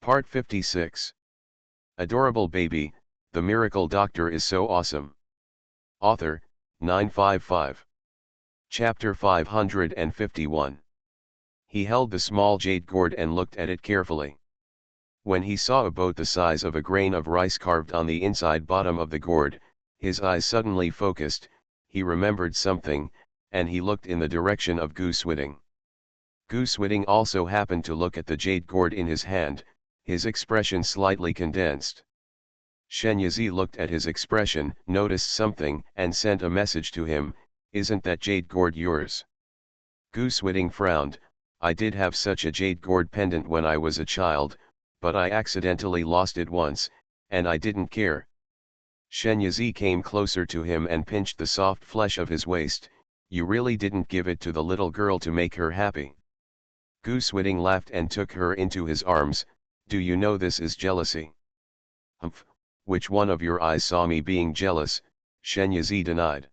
Part 56. Adorable Baby, The Miracle Doctor is So Awesome. Author, 955. Chapter 551. He held the small jade gourd and looked at it carefully. When he saw a boat the size of a grain of rice carved on the inside bottom of the gourd, his eyes suddenly focused, he remembered something, and he looked in the direction of Goose Whitting. Goose Whitting also happened to look at the jade gourd in his hand, his expression slightly condensed. Shenyazi looked at his expression, noticed something, and sent a message to him, "Isn't that jade gourd yours?" Goose Whitting frowned, "I did have such a jade gourd pendant when I was a child, but I accidentally lost it once, and I didn't care." Shenyazi came closer to him and pinched the soft flesh of his waist. "You really didn't give it to the little girl to make her happy?" Goose Whitting laughed and took her into his arms. "Do you know this is jealousy?" "Humph, which one of your eyes saw me being jealous?" Shenyazi denied.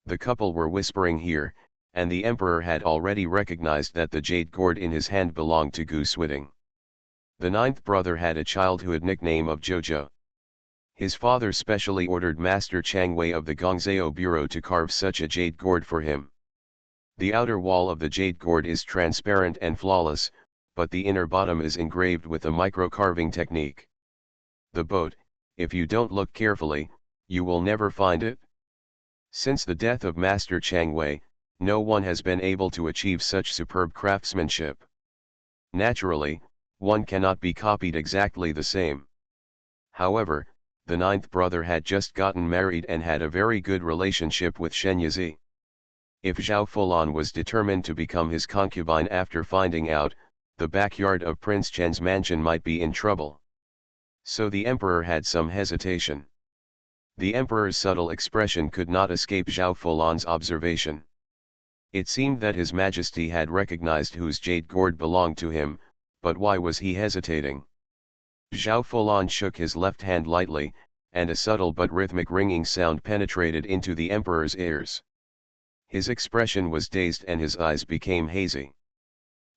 The couple were whispering here, and the emperor had already recognized that the jade gourd in his hand belonged to Goose Whitting. The ninth brother had a childhood nickname of Jojo. His father specially ordered Master Chang Wei of the Gongzhou Bureau to carve such a jade gourd for him. The outer wall of the jade gourd is transparent and flawless, but the inner bottom is engraved with a micro-carving technique. The boat, if you don't look carefully, you will never find it. Since the death of Master Chang Wei, no one has been able to achieve such superb craftsmanship. Naturally, one cannot be copied exactly the same. However, the ninth brother had just gotten married and had a very good relationship with Shenyazi. If Zhao Fulan was determined to become his concubine after finding out, the backyard of Prince Chen's mansion might be in trouble. So the emperor had some hesitation. The emperor's subtle expression could not escape Zhao Fulan's observation. It seemed that his majesty had recognized whose jade gourd belonged to him, but why was he hesitating? Zhao Fulan shook his left hand lightly, and a subtle but rhythmic ringing sound penetrated into the emperor's ears. His expression was dazed and his eyes became hazy.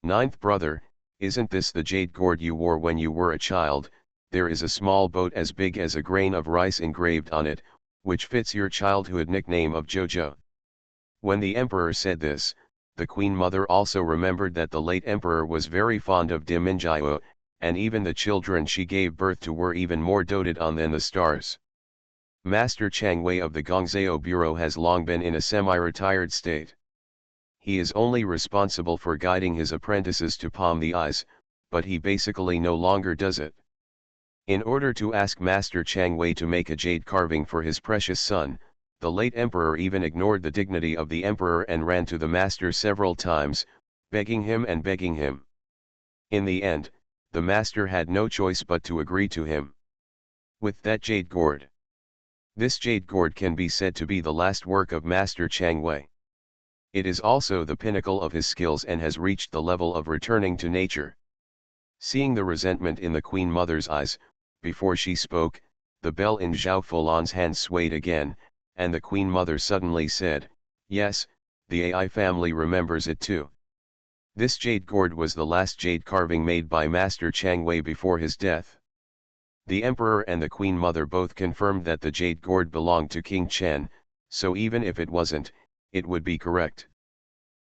"Ninth brother, isn't this the jade gourd you wore when you were a child? There is a small boat as big as a grain of rice engraved on it, which fits your childhood nickname of Jojo." When the emperor said this, the queen mother also remembered that the late emperor was very fond of Diminjiao, and even the children she gave birth to were even more doted on than the stars. Master Chang Wei of the Gongzhou Bureau has long been in a semi-retired state. He is only responsible for guiding his apprentices to palm the eyes, but he basically no longer does it. In order to ask Master Chang Wei to make a jade carving for his precious son, the late emperor even ignored the dignity of the emperor and ran to the master several times, begging him and begging him. In the end, the master had no choice but to agree to him. With that jade gourd. This jade gourd can be said to be the last work of Master Chang Wei. It is also the pinnacle of his skills and has reached the level of returning to nature. Seeing the resentment in the queen mother's eyes, before she spoke, the bell in Zhao Fulan's hand swayed again, and the queen mother suddenly said, "Yes, the AI family remembers it too. This jade gourd was the last jade carving made by Master Chang Wei before his death." The emperor and the queen mother both confirmed that the jade gourd belonged to King Chen, so even if it wasn't, it would be correct.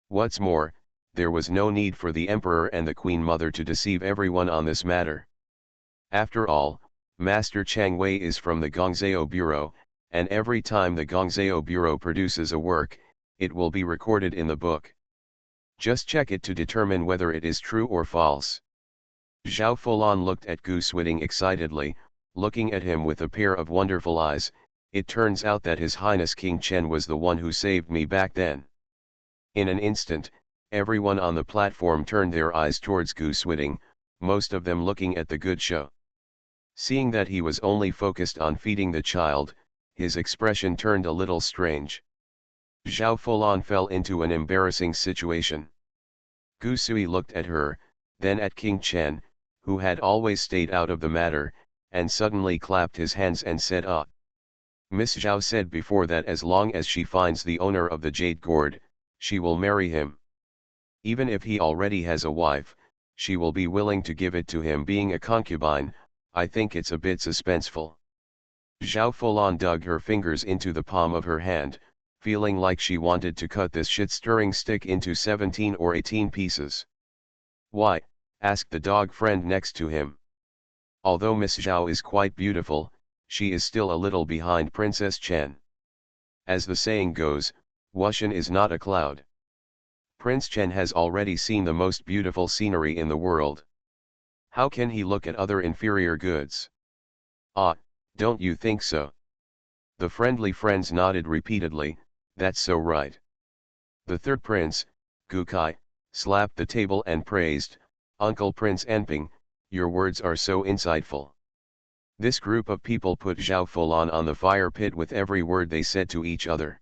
What's more, there was no need for the emperor and the queen mother to deceive everyone on this matter. After all, Master Chang Wei is from the Gongzhou Bureau, and every time the Gongzhou Bureau produces a work, it will be recorded in the book. Just check it to determine whether it is true or false. Zhao Fulan looked at Goose Whitting excitedly, looking at him with a pair of wonderful eyes. "It turns out that His Highness King Chen was the one who saved me back then." In an instant, everyone on the platform turned their eyes towards Goose Whitting, most of them looking at the good show. Seeing that he was only focused on feeding the child, his expression turned a little strange. Zhao Fulan fell into an embarrassing situation. Gusui looked at her, then at King Chen, who had always stayed out of the matter, and suddenly clapped his hands and said, "Ah! Miss Zhao said before that as long as she finds the owner of the jade gourd, she will marry him. Even if he already has a wife, she will be willing to give it to him being a concubine. I think it's a bit suspenseful. Zhao Fulan dug her fingers into the palm of her hand, feeling like she wanted to cut this shit-stirring stick into 17 or 18 pieces. Why? Asked the dog friend next to him. Although Miss Zhao is quite beautiful, she is still a little behind Princess Chen. As the saying goes, Wushan is not a cloud. Prince Chen has already seen the most beautiful scenery in the world. How can he look at other inferior goods? Ah, don't you think so? The friendly friends nodded repeatedly. That's so right. The third prince, Gu Kai, slapped the table and praised, Uncle Prince Enping, your words are so insightful. This group of people put Zhao Fulan on the fire pit with every word they said to each other.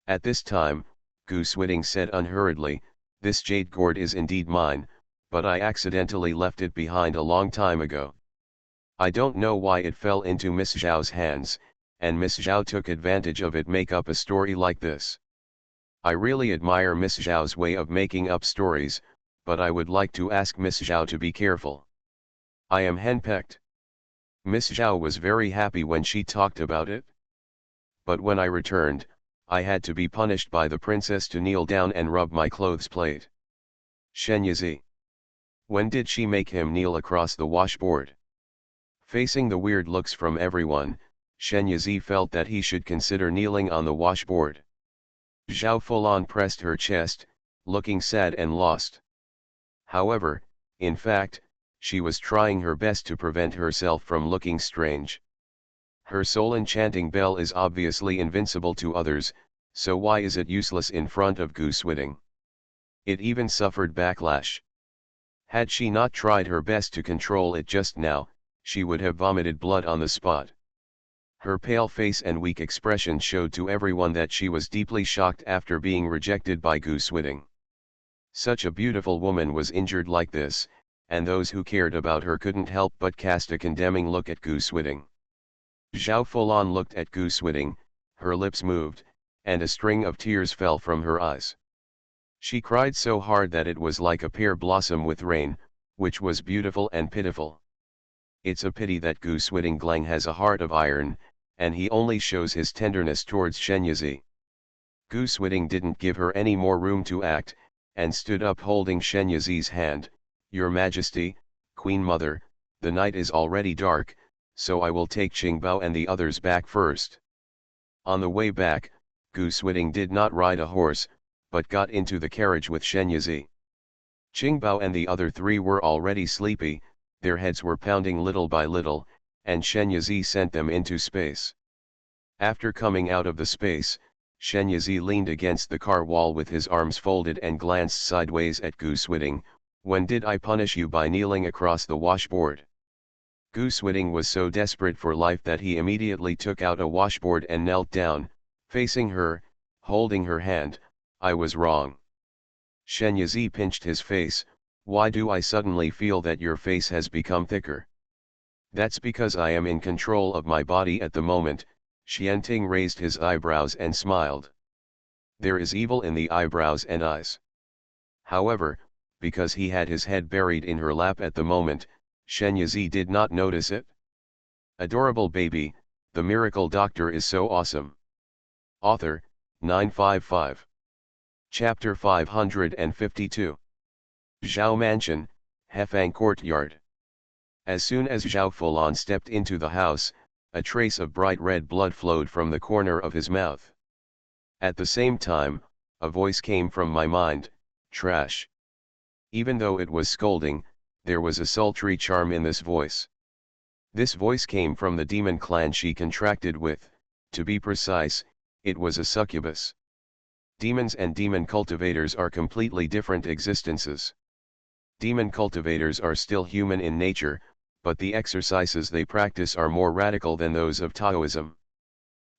At this time, Gu Switting said unhurriedly, this jade gourd is indeed mine, but I accidentally left it behind a long time ago. I don't know why it fell into Miss Zhao's hands, and Miss Zhao took advantage of it make up a story like this. I really admire Miss Zhao's way of making up stories, but I would like to ask Miss Zhao to be careful. I am henpecked. Miss Zhao was very happy when she talked about it. But when I returned, I had to be punished by the princess to kneel down and rub my clothes plate. Shen Yizi. When did she make him kneel across the washboard? Facing the weird looks from everyone, Shen Yizi felt that he should consider kneeling on the washboard. Zhao Fulan pressed her chest, looking sad and lost. However, in fact, she was trying her best to prevent herself from looking strange. Her soul enchanting bell is obviously invincible to others, so why is it useless in front of Gu Switting? It even suffered backlash. Had she not tried her best to control it just now, she would have vomited blood on the spot. Her pale face and weak expression showed to everyone that she was deeply shocked after being rejected by Gu Switting. Such a beautiful woman was injured like this, and those who cared about her couldn't help but cast a condemning look at Gu Switting. Zhao Fulan looked at Gu Switting, her lips moved, and a string of tears fell from her eyes. She cried so hard that it was like a pear blossom with rain, which was beautiful and pitiful. It's a pity that Gu Switting Glang has a heart of iron, and he only shows his tenderness towards Shen Yizi. Gu Switting didn't give her any more room to act, and stood up holding Shen Yizi's hand. Your Majesty, Queen Mother, the night is already dark, so I will take Qingbao and the others back first. On the way back, Gu Switting did not ride a horse, but got into the carriage with Shen Yizi. Qingbao and the other three were already sleepy, their heads were pounding little by little, and Shen Yizi sent them into space. After coming out of the space, Shen Yizi leaned against the car wall with his arms folded and glanced sideways at Gu Switting. When did I punish you by kneeling across the washboard? Gu Switting was so desperate for life that he immediately took out a washboard and knelt down, facing her, holding her hand. I was wrong. Shen Yizi pinched his face. Why do I suddenly feel that your face has become thicker? That's because I am in control of my body at the moment. Xianting raised his eyebrows and smiled. There is evil in the eyebrows and eyes. However, because he had his head buried in her lap at the moment, Shen Yizi did not notice it. Adorable baby, the miracle doctor is so awesome. Author, 955. Chapter 552. Zhao Mansion, Hefang Courtyard. As soon as Zhao Fulan stepped into the house, a trace of bright red blood flowed from the corner of his mouth. At the same time, a voice came from my mind, trash. Even though it was scolding, there was a sultry charm in this voice. This voice came from the demon clan she contracted with. To be precise, it was a succubus. Demons and demon cultivators are completely different existences. Demon cultivators are still human in nature, but the exercises they practice are more radical than those of Taoism.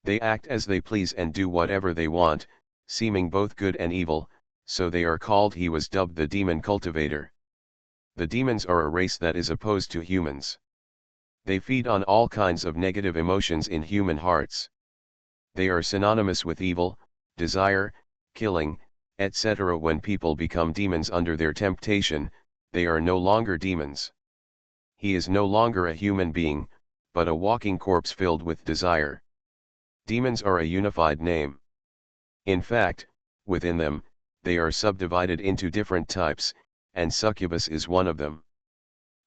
They act as they please and do whatever they want, seeming both good and evil, so they are called. He was dubbed the demon cultivator. The demons are a race that is opposed to humans. They feed on all kinds of negative emotions in human hearts. They are synonymous with evil, desire, killing, etc. When people become demons under their temptation, they are no longer demons. He is no longer a human being, but a walking corpse filled with desire. Demons are a unified name. In fact, within them, they are subdivided into different types, and succubus is one of them.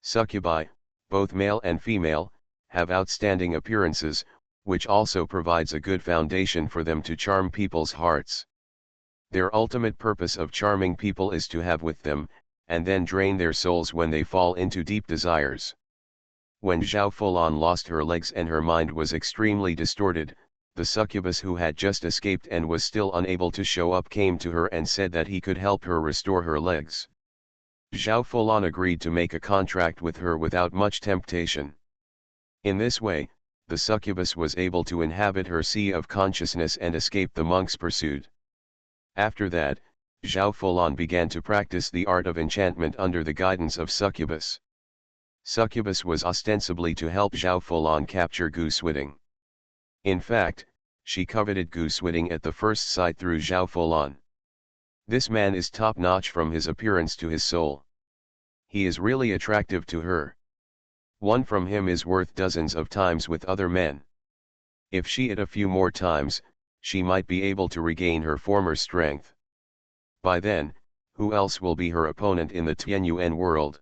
Succubi, both male and female, have outstanding appearances, which also provides a good foundation for them to charm people's hearts. Their ultimate purpose of charming people is to have with them, and then drain their souls when they fall into deep desires. When Zhao Fulan lost her legs and her mind was extremely distorted, the succubus who had just escaped and was still unable to show up came to her and said that he could help her restore her legs. Zhao Fulan agreed to make a contract with her without much temptation. In this way, the succubus was able to inhabit her sea of consciousness and escape the monk's pursuit. After that, Zhao Fulan began to practice the art of enchantment under the guidance of succubus. Succubus was ostensibly to help Zhao Fulan capture Gu Suiting. In fact, she coveted Gu Suiting at the first sight through Zhao Fulan. This man is top-notch from his appearance to his soul. He is really attractive to her. One from him is worth dozens of times with other men. If she ate a few more times, she might be able to regain her former strength. By then, who else will be her opponent in the Tianyuan world?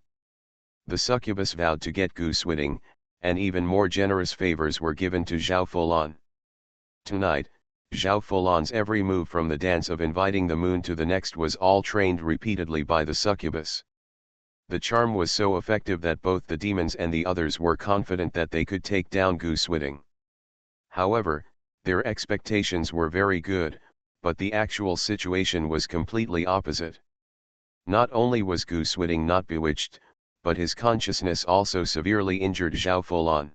The succubus vowed to get Gu Suiting, and even more generous favors were given to Zhao Fulan. Tonight, Zhao Fulan's every move from the dance of inviting the moon to the next was all trained repeatedly by the succubus. The charm was so effective that both the demons and the others were confident that they could take down Gu Suiting. However, their expectations were very good, but the actual situation was completely opposite. Not only was Gu Suiting not bewitched, but his consciousness also severely injured Zhao Fulan.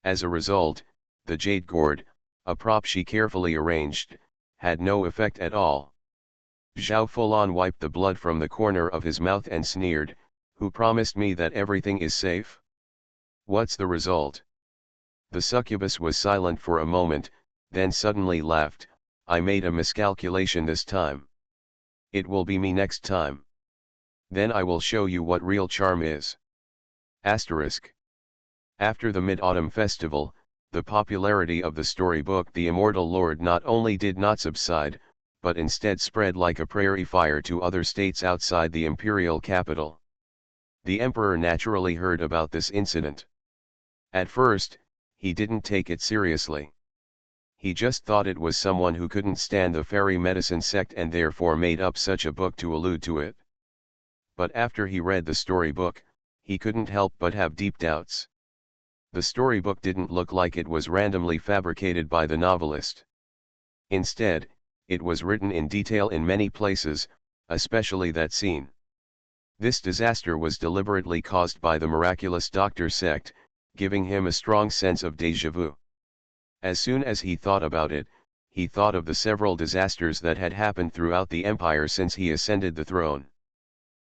As a result, the jade gourd, a prop she carefully arranged, had no effect at all. Zhao Fulan wiped the blood from the corner of his mouth and sneered, "Who promised me that everything is safe? What's the result?" The succubus was silent for a moment, then suddenly laughed, "I made a miscalculation this time. It will be me next time. Then I will show you what real charm is." Asterisk. After the Mid-Autumn Festival, the popularity of the storybook The Immortal Lord not only did not subside, but instead spread like a prairie fire to other states outside the imperial capital. The emperor naturally heard about this incident. At first, he didn't take it seriously. He just thought it was someone who couldn't stand the fairy medicine sect and therefore made up such a book to allude to it. But after he read the storybook, he couldn't help but have deep doubts. The storybook didn't look like it was randomly fabricated by the novelist. Instead, it was written in detail in many places, especially that scene. This disaster was deliberately caused by the miraculous doctor sect, giving him a strong sense of déjà vu. As soon as he thought about it, he thought of the several disasters that had happened throughout the empire since he ascended the throne.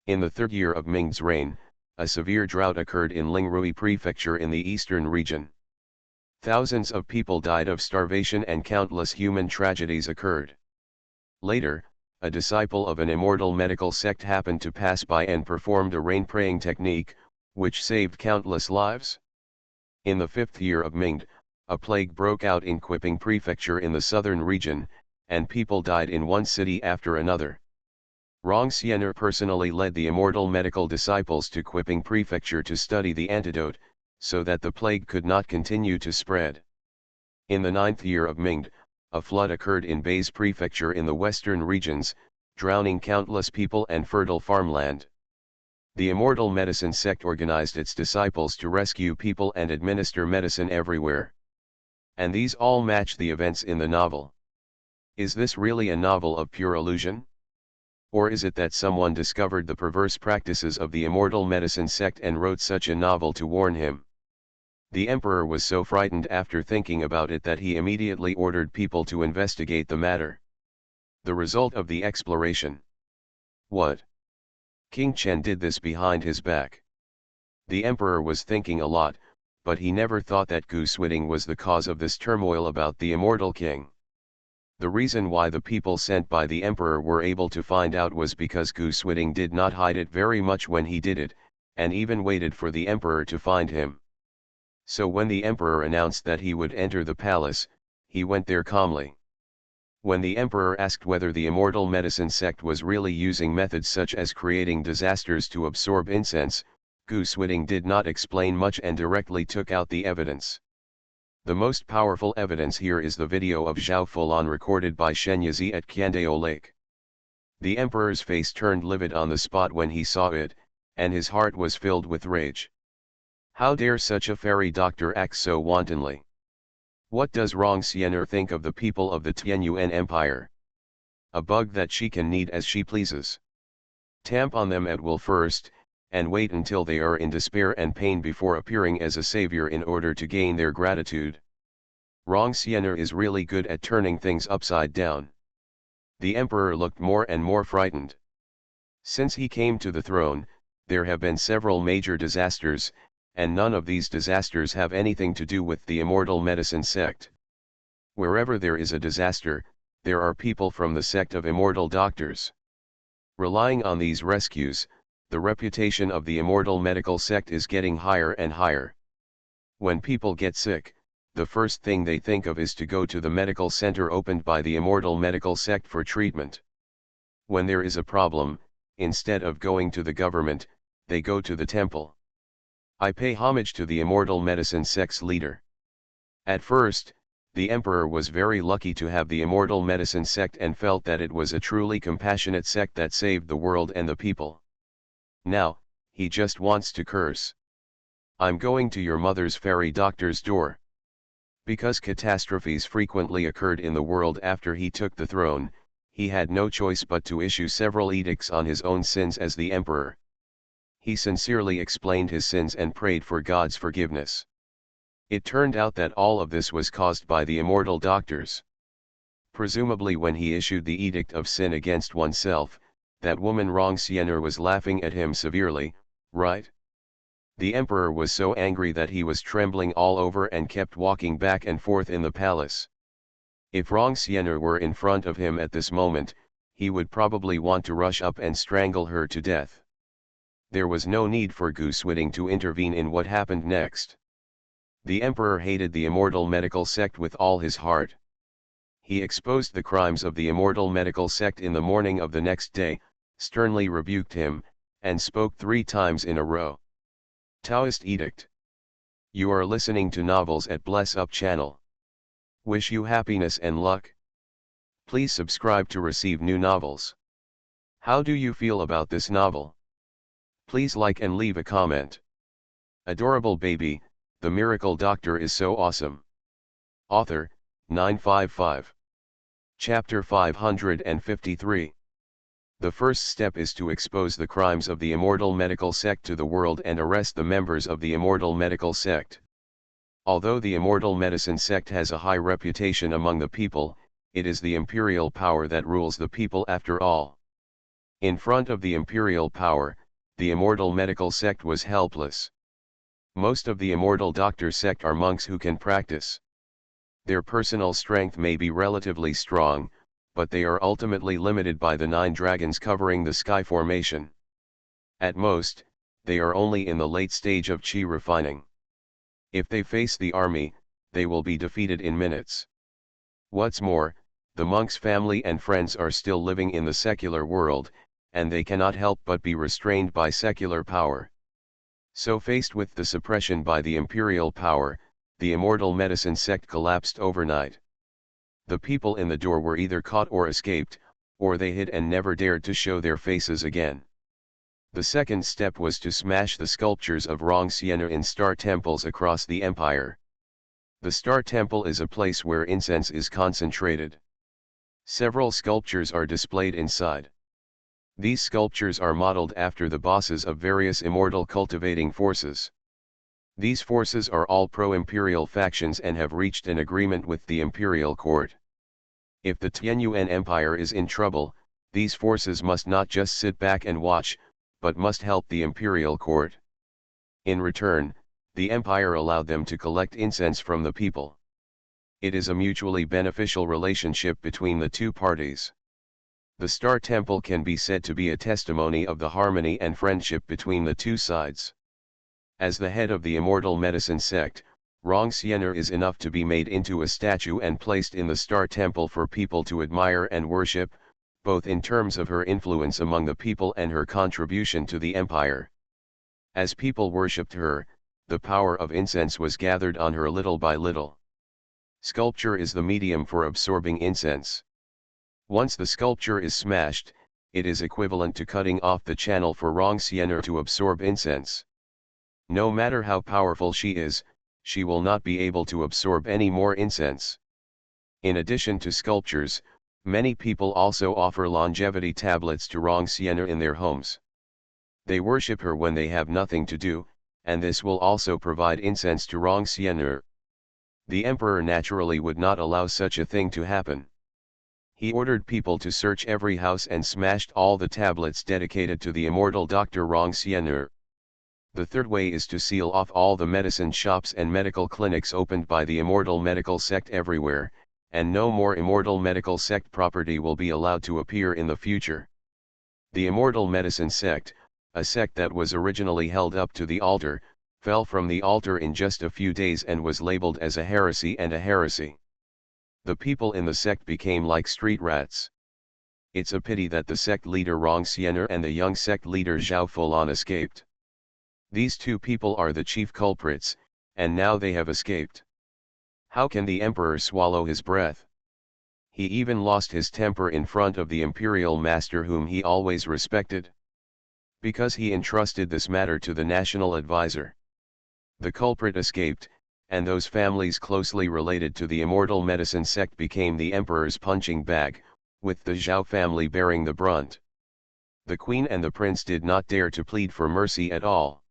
In the third year of Ming's reign, a severe drought occurred in Lingrui Prefecture in the eastern region. Thousands of people died of starvation and countless human tragedies occurred. Later, a disciple of an immortal medical sect happened to pass by and performed a rain-praying technique, which saved countless lives. In the fifth year of Ming, a plague broke out in Qiping Prefecture in the southern region, and people died in one city after another. Rong Xiener personally led the immortal medical disciples to Qiping Prefecture to study the antidote, so that the plague could not continue to spread. In the ninth year of Ming, a flood occurred in Beis Prefecture in the western regions, drowning countless people and fertile farmland. The immortal medicine sect organized its disciples to rescue people and administer medicine everywhere. And these all match the events in the novel. Is this really a novel of pure illusion? Or is it that someone discovered the perverse practices of the immortal medicine sect and wrote such a novel to warn him? The emperor was so frightened after thinking about it that he immediately ordered people to investigate the matter. The result of the exploration. What? King Chen did this behind his back. The emperor was thinking a lot, but he never thought that Gu Suiting was the cause of this turmoil about the immortal king. The reason why the people sent by the emperor were able to find out was because Gu Switting did not hide it very much when he did it, and even waited for the emperor to find him. So when the emperor announced that he would enter the palace, he went there calmly. When the emperor asked whether the immortal medicine sect was really using methods such as creating disasters to absorb incense, Gu Switting did not explain much and directly took out the evidence. The most powerful evidence here is the video of Zhao Fulan recorded by Shen Yazi at Qiandao Lake. The emperor's face turned livid on the spot when he saw it, and his heart was filled with rage. How dare such a fairy doctor act so wantonly? What does Rong Xian'er think of the people of the Tianyuan Empire? A bug that she can knead as she pleases. Tamp on them at will first, and wait until they are in despair and pain before appearing as a savior in order to gain their gratitude. Rong Xian'er is really good at turning things upside down. The emperor looked more and more frightened. Since he came to the throne, there have been several major disasters, and none of these disasters have anything to do with the immortal medicine sect. Wherever there is a disaster, there are people from the sect of immortal doctors. Relying on these rescues, the reputation of the immortal medical sect is getting higher and higher. When people get sick, the first thing they think of is to go to the medical center opened by the immortal medical sect for treatment. When there is a problem, instead of going to the government, they go to the temple. I pay homage to the immortal medicine sect's leader. At first, the emperor was very lucky to have the immortal medicine sect and felt that it was a truly compassionate sect that saved the world and the people. Now, he just wants to curse. I'm going to your mother's fairy doctor's door. Because catastrophes frequently occurred in the world after he took the throne, he had no choice but to issue several edicts on his own sins as the emperor. He sincerely explained his sins and prayed for God's forgiveness. It turned out that all of this was caused by the immortal doctors. Presumably when he issued the edict of sin against oneself, that woman Rong Xian'er was laughing at him severely, right? The emperor was so angry that he was trembling all over and kept walking back and forth in the palace. If Rong Xian'er were in front of him at this moment, he would probably want to rush up and strangle her to death. There was no need for Gu Switting to intervene in what happened next. The emperor hated the immortal medical sect with all his heart. He exposed the crimes of the immortal medical sect in the morning of the next day, sternly rebuked him, and spoke 3 times in a row. Taoist Edict. You are listening to novels at Bless Up channel. Wish you happiness and luck. Please subscribe to receive new novels. How do you feel about this novel? Please like and leave a comment. Adorable baby, the miracle doctor is so awesome. Author, 955. Chapter 553. The first step is to expose the crimes of the immortal medical sect to the world and arrest the members of the immortal medical sect. Although the immortal medicine sect has a high reputation among the people, it is the imperial power that rules the people after all. In front of the imperial power, the immortal medical sect was helpless. Most of the immortal doctor sect are monks who can practice. Their personal strength may be relatively strong, but they are ultimately limited by the 9 dragons covering the sky formation. At most, they are only in the late stage of chi refining. If they face the army, they will be defeated in minutes. What's more, the monk's family and friends are still living in the secular world, and they cannot help but be restrained by secular power. So faced with the suppression by the imperial power, the immortal medicine sect collapsed overnight. The people in the door were either caught or escaped, or they hid and never dared to show their faces again. The second step was to smash the sculptures of Rong Xian'er in star temples across the empire. The star temple is a place where incense is concentrated. Several sculptures are displayed inside. These sculptures are modeled after the bosses of various immortal cultivating forces. These forces are all pro-imperial factions and have reached an agreement with the imperial court. If the Tianyuan Empire is in trouble, these forces must not just sit back and watch, but must help the imperial court. In return, the empire allowed them to collect incense from the people. it is a mutually beneficial relationship between the two parties. The Star Temple can be said to be a testimony of the harmony and friendship between the two sides. As the head of the immortal medicine sect, Rong Xiener is enough to be made into a statue and placed in the Star Temple for people to admire and worship, both in terms of her influence among the people and her contribution to the empire. As people worshipped her, the power of incense was gathered on her little by little. Sculpture is the medium for absorbing incense. Once the sculpture is smashed, it is equivalent to cutting off the channel for Rong Xiener to absorb incense. No matter how powerful she is, she will not be able to absorb any more incense. In addition to sculptures, many people also offer longevity tablets to Rong Xiener in their homes. They worship her when they have nothing to do, and this will also provide incense to Rong Xiener. The emperor naturally would not allow such a thing to happen. He ordered people to search every house and smashed all the tablets dedicated to the immortal Dr. Rong Xiener. The third way is to seal off all the medicine shops and medical clinics opened by the immortal medical sect everywhere, and no more immortal medical sect property will be allowed to appear in the future. The immortal medicine sect, a sect that was originally held up to the altar, fell from the altar in just a few days and was labeled as a heresy and a heresy. The people in the sect became like street rats. It's a pity that the sect leader Rong Xiener and the young sect leader Zhao Fulan escaped. These two people are the chief culprits, and now they have escaped. How can the emperor swallow his breath? He even lost his temper in front of the imperial master whom he always respected. Because he entrusted this matter to the national advisor. The culprit escaped, and those families closely related to the immortal medicine sect became the emperor's punching bag, with the Zhao family bearing the brunt. The queen and the prince did not dare to plead for mercy at all.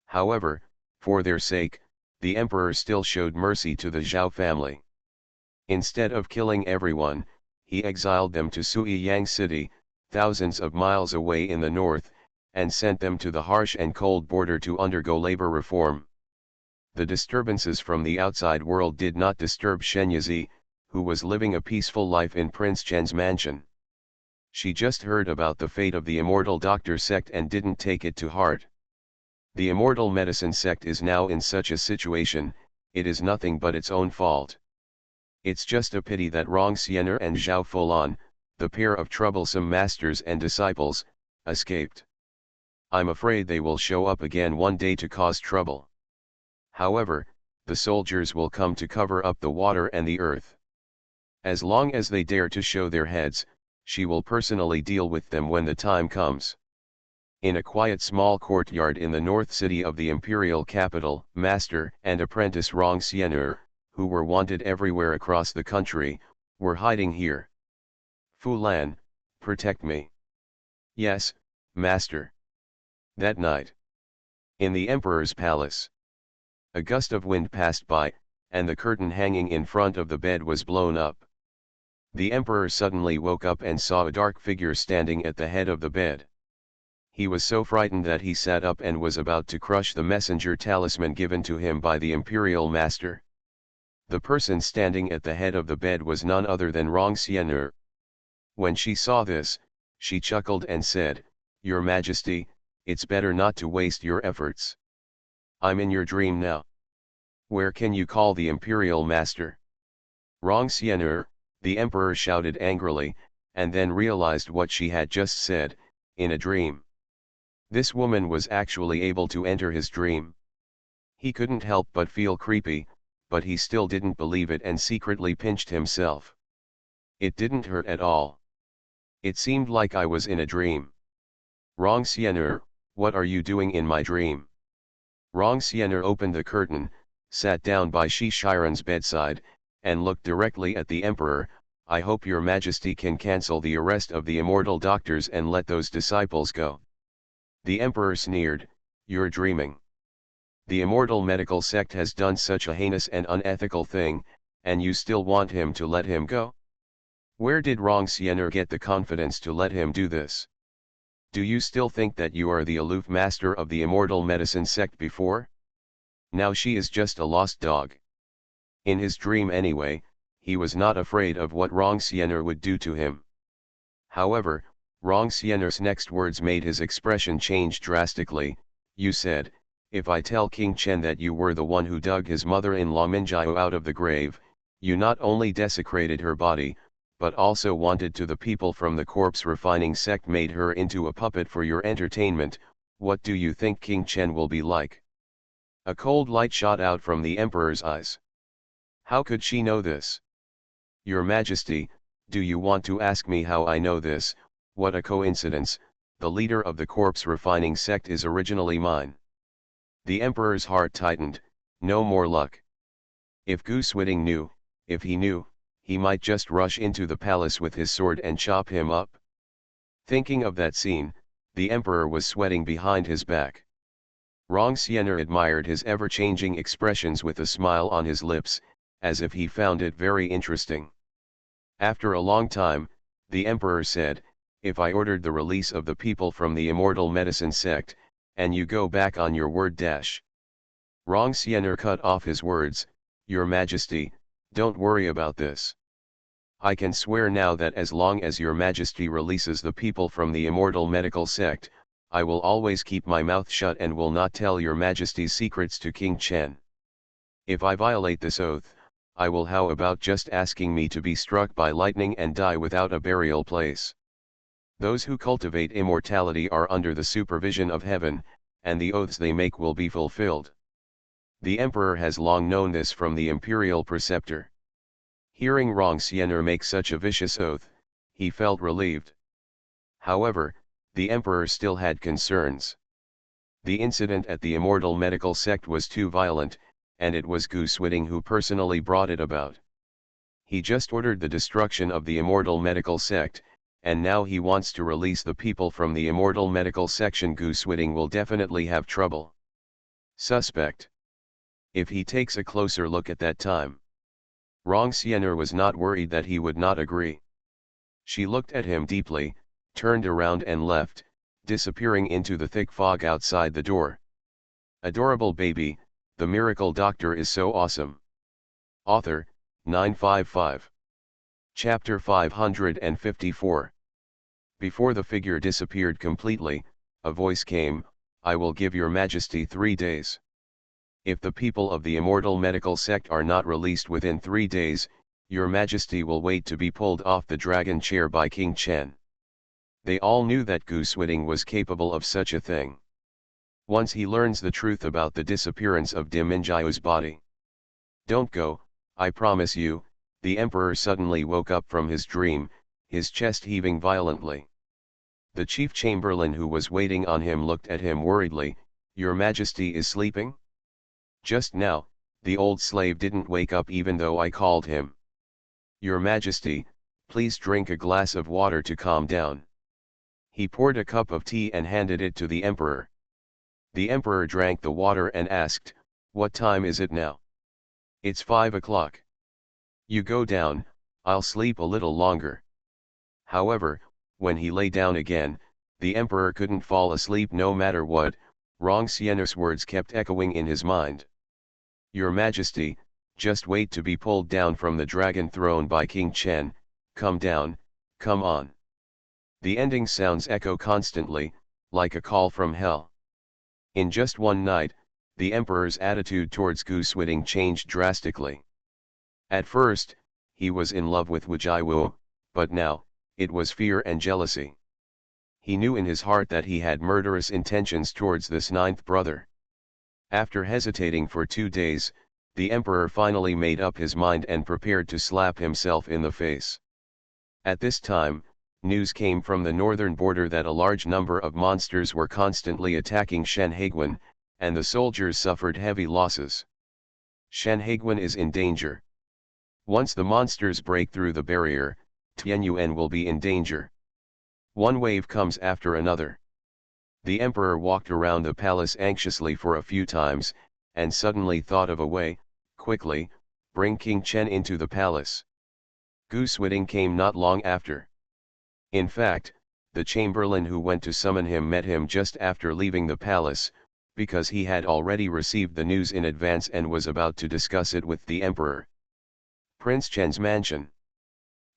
However, for their sake, the emperor still showed mercy to the Zhao family. Instead of killing everyone, he exiled them to Suiyang City, thousands of miles away in the north, and sent them to the harsh and cold border to undergo labor reform. The disturbances from the outside world did not disturb Shenyazi, who was living a peaceful life in Prince Chen's mansion. She just heard about the fate of the immortal doctor sect and didn't take it to heart. The immortal medicine sect is now in such a situation, it is nothing but its own fault. It's just a pity that Rong Xiener and Zhao Fulan, the pair of troublesome masters and disciples, escaped. I'm afraid they will show up again one day to cause trouble. However, the soldiers will come to cover up the water and the earth. As long as they dare to show their heads, she will personally deal with them when the time comes. In a quiet small courtyard in the north city of the imperial capital, master and apprentice Rong Xiener, who were wanted everywhere across the country, were hiding here. Fu Lan, protect me. Yes, master. That night, in the emperor's palace, a gust of wind passed by, and the curtain hanging in front of the bed was blown up. The emperor suddenly woke up and saw a dark figure standing at the head of the bed. He was so frightened that he sat up and was about to crush the messenger talisman given to him by the imperial master. The person standing at the head of the bed was none other than Rong Xiener. When she saw this, she chuckled and said, "Your Majesty, it's better not to waste your efforts. I'm in your dream now. Where can you call the imperial master?" Rong Xiener, the emperor shouted angrily, and then realized what she had just said, in a dream. This woman was actually able to enter his dream. He couldn't help but feel creepy, but he still didn't believe it and secretly pinched himself. It didn't hurt at all. It seemed like I was in a dream. Rong Xiener, what are you doing in my dream? Rong Xiener opened the curtain, sat down by Shi Shiren's bedside, and looked directly at the emperor. "I hope your majesty can cancel the arrest of the immortal doctors and let those disciples go." The emperor sneered, "You're dreaming. The immortal medical sect has done such a heinous and unethical thing, and you still want him to let him go? Where did Rong Xiener get the confidence to let him do this? Do you still think that you are the aloof master of the immortal medicine sect before? Now she is just a lost dog. In his dream anyway, he was not afraid of what Rongxiener would do to him. However, Rongxiener's next words made his expression change drastically. You said, if I tell King Chen that you were the one who dug his mother-in-law Minjiao out of the grave, you not only desecrated her body, but also wanted to the people from the corpse refining sect made her into a puppet for your entertainment. What do you think King Chen will be like? A cold light shot out from the emperor's eyes. How could she know this? Your Majesty, do you want to ask me how I know this? What a coincidence, the leader of the corpse refining sect is originally mine. The emperor's heart tightened. No more luck. If Gu Swiding knew, if he knew, he might just rush into the palace with his sword and chop him up. Thinking of that scene, the emperor was sweating behind his back. Rongxiener admired his ever-changing expressions with a smile on his lips, as if he found it very interesting. After a long time, the emperor said, if I ordered the release of the people from the immortal medicine sect, and you go back on your word dash. Rongxiener cut off his words, Your Majesty, don't worry about this. I can swear now that as long as your Majesty releases the people from the immortal medical sect, I will always keep my mouth shut and will not tell your Majesty's secrets to King Chen. If I violate this oath, I will how about just asking me to be struck by lightning and die without a burial place. Those who cultivate immortality are under the supervision of heaven, and the oaths they make will be fulfilled. The emperor has long known this from the imperial preceptor. Hearing Rongxiener make such a vicious oath, he felt relieved. However, the emperor still had concerns. The incident at the immortal medical sect was too violent, and it was Gu Swiding who personally brought it about. He just ordered the destruction of the immortal medical sect, and now he wants to release the people from the immortal medical section. Gu Swiding will definitely have trouble. Suspect. If he takes a closer look at that time. Rongxiener was not worried that he would not agree. She looked at him deeply, turned around and left, disappearing into the thick fog outside the door. Adorable baby, the miracle doctor is so awesome. Author, 955. Chapter 554. Before the figure disappeared completely, a voice came, I will give your Majesty 3 days. If the people of the immortal medical sect are not released within 3 days, your Majesty will wait to be pulled off the dragon chair by King Chen. They all knew that Gu Swiding was capable of such a thing. Once he learns the truth about the disappearance of Diminjiao's body. Don't go, I promise you, the emperor suddenly woke up from his dream, his chest heaving violently. The chief chamberlain who was waiting on him looked at him worriedly, Your Majesty is sleeping? Just now, the old slave didn't wake up even though I called him. Your Majesty, please drink a glass of water to calm down. He poured a cup of tea and handed it to the emperor. The emperor drank the water and asked, What time is it now? It's 5 o'clock. You go down, I'll sleep a little longer. However, when he lay down again, the emperor couldn't fall asleep no matter what. Rongxiener's words kept echoing in his mind. Your Majesty, just wait to be pulled down from the dragon throne by King Chen, come down, come on. The ending sounds echo constantly, like a call from hell. In just one night, the emperor's attitude towards Gu Swiding changed drastically. At first, he was in love with Wu Jiwu, but now, it was fear and jealousy. He knew in his heart that he had murderous intentions towards this ninth brother. After hesitating for 2 days, the emperor finally made up his mind and prepared to slap himself in the face. At this time, news came from the northern border that a large number of monsters were constantly attacking Shenhaiguan, and the soldiers suffered heavy losses. Shenhaiguan is in danger. Once the monsters break through the barrier, Tianyuan will be in danger. One wave comes after another. The emperor walked around the palace anxiously for a few times, and suddenly thought of a way. Quickly, bring King Chen into the palace. Gu Swiding came not long after. In fact, the chamberlain who went to summon him met him just after leaving the palace, because he had already received the news in advance and was about to discuss it with the emperor. Prince Chen's mansion.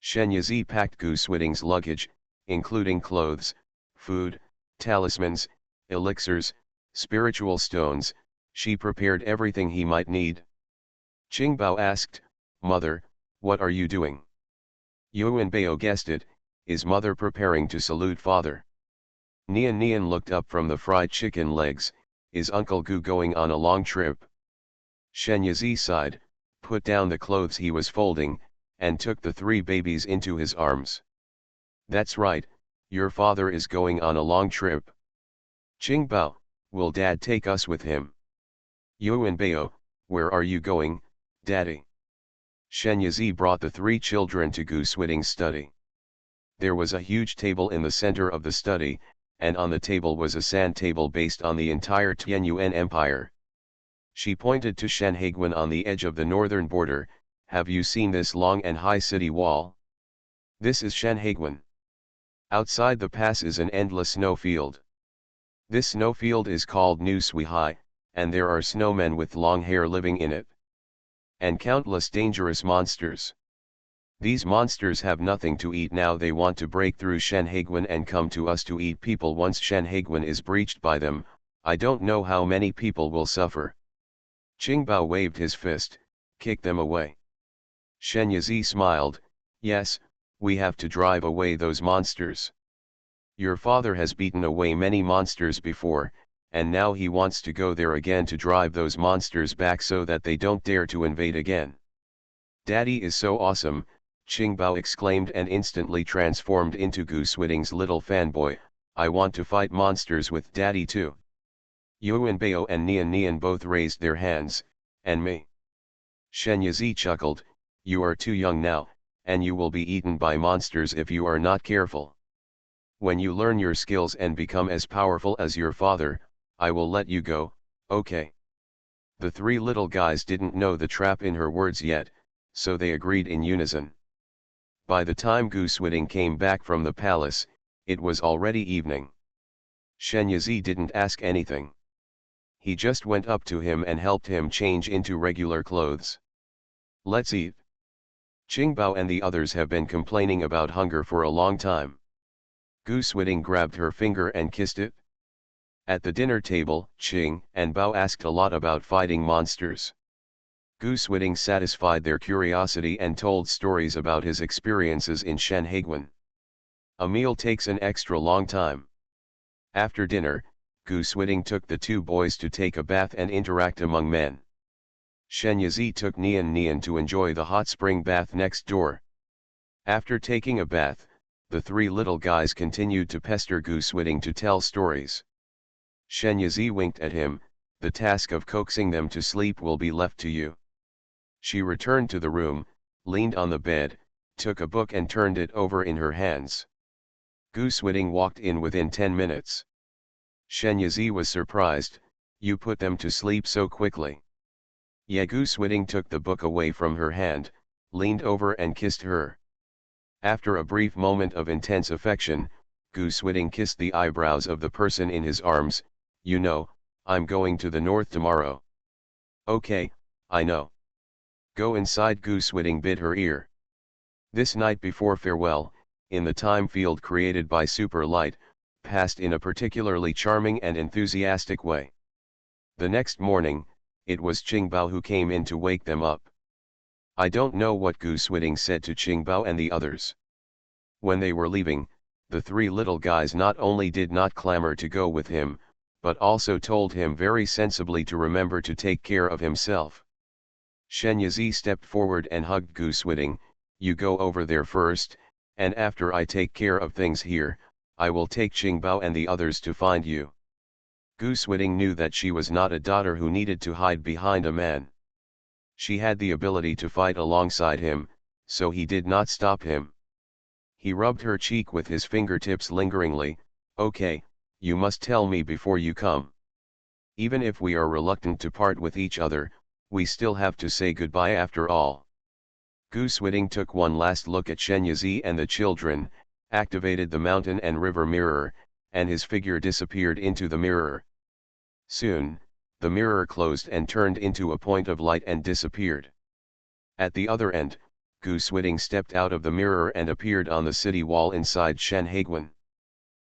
Shen Yizi packed Gu Swiding's luggage, including clothes, food, talismans, elixirs, spiritual stones. She prepared everything he might need. Qingbao asked, "Mother, what are you doing?" Yuan Bao guessed it, is mother preparing to salute father? Nian Nian looked up from the fried chicken legs, is Uncle Gu going on a long trip? Shen Yizi sighed, put down the clothes he was folding, and took the three babies into his arms. That's right, your father is going on a long trip. Qingbao, will dad take us with him? Yuan Bao, where are you going, daddy? Shen Yizi brought the three children to Gu Swiding's study. There was a huge table in the center of the study, and on the table was a sand table based on the entire Tianyuan Empire. She pointed to Shanhaiguan on the edge of the northern border. Have you seen this long and high city wall? This is Shanhaiguan. Outside the pass is an endless snowfield. This snowfield is called Nu Suihai, and there are snowmen with long hair living in it. And countless dangerous monsters. These monsters have nothing to eat now. They want to break through Shanhaiguan and come to us to eat people. Once Shanhaiguan is breached by them, I don't know how many people will suffer. Qingbao waved his fist, kick them away. Shen Yizi smiled, yes, we have to drive away those monsters. Your father has beaten away many monsters before, and now he wants to go there again to drive those monsters back so that they don't dare to invade again. Daddy is so awesome, Qingbao exclaimed and instantly transformed into Gu Swiding's little fanboy. I want to fight monsters with Daddy too. Yuan Bao and Nian Nian both raised their hands, and me. Shen Yizi chuckled, you are too young now, and you will be eaten by monsters if you are not careful. When you learn your skills and become as powerful as your father, I will let you go, okay? The three little guys didn't know the trap in her words yet, so they agreed in unison. By the time Gu Swiding came back from the palace, it was already evening. Shen Yizi didn't ask anything. He just went up to him and helped him change into regular clothes. Let's eat. Qingbao and the others have been complaining about hunger for a long time. Gu Swiding grabbed her finger and kissed it. At the dinner table, Qing and Bao asked a lot about fighting monsters. Gu Swiding satisfied their curiosity and told stories about his experiences in Shanhaiguan. A meal takes an extra long time. After dinner, Gu Swiding took the two boys to take a bath and interact among men. Shen Yizi took Nian Nian to enjoy the hot spring bath next door. After taking a bath, the three little guys continued to pester Gu Swiding to tell stories. Shen Yizi winked at him, the task of coaxing them to sleep will be left to you. She returned to the room, leaned on the bed, took a book and turned it over in her hands. Gu Swiding walked in within 10 minutes. Shen Yizi was surprised, you put them to sleep so quickly. Yeah, Gu Swiding took the book away from her hand, leaned over and kissed her. After a brief moment of intense affection, Gu Swiding kissed the eyebrows of the person in his arms. You know, I'm going to the north tomorrow. Okay, I know. Go inside, Gu Swiding bit her ear. This night before farewell, in the time field created by Super Light, passed in a particularly charming and enthusiastic way. The next morning, it was Qingbao who came in to wake them up. I don't know what Gu Swiding said to Qingbao and the others. When they were leaving, the three little guys not only did not clamor to go with him, but also told him very sensibly to remember to take care of himself. Shen Yizi stepped forward and hugged Gu Swiding, you go over there first, and after I take care of things here, I will take Qingbao and the others to find you. Gu Swiding knew that she was not a daughter who needed to hide behind a man. She had the ability to fight alongside him, so he did not stop him. He rubbed her cheek with his fingertips lingeringly, okay, you must tell me before you come. Even if we are reluctant to part with each other, we still have to say goodbye after all. Gu Swiding took one last look at Shen Yizi and the children, activated the mountain and river mirror, and his figure disappeared into the mirror. Soon, the mirror closed and turned into a point of light and disappeared. At the other end, Gu Swiding stepped out of the mirror and appeared on the city wall inside Shanhaiguan.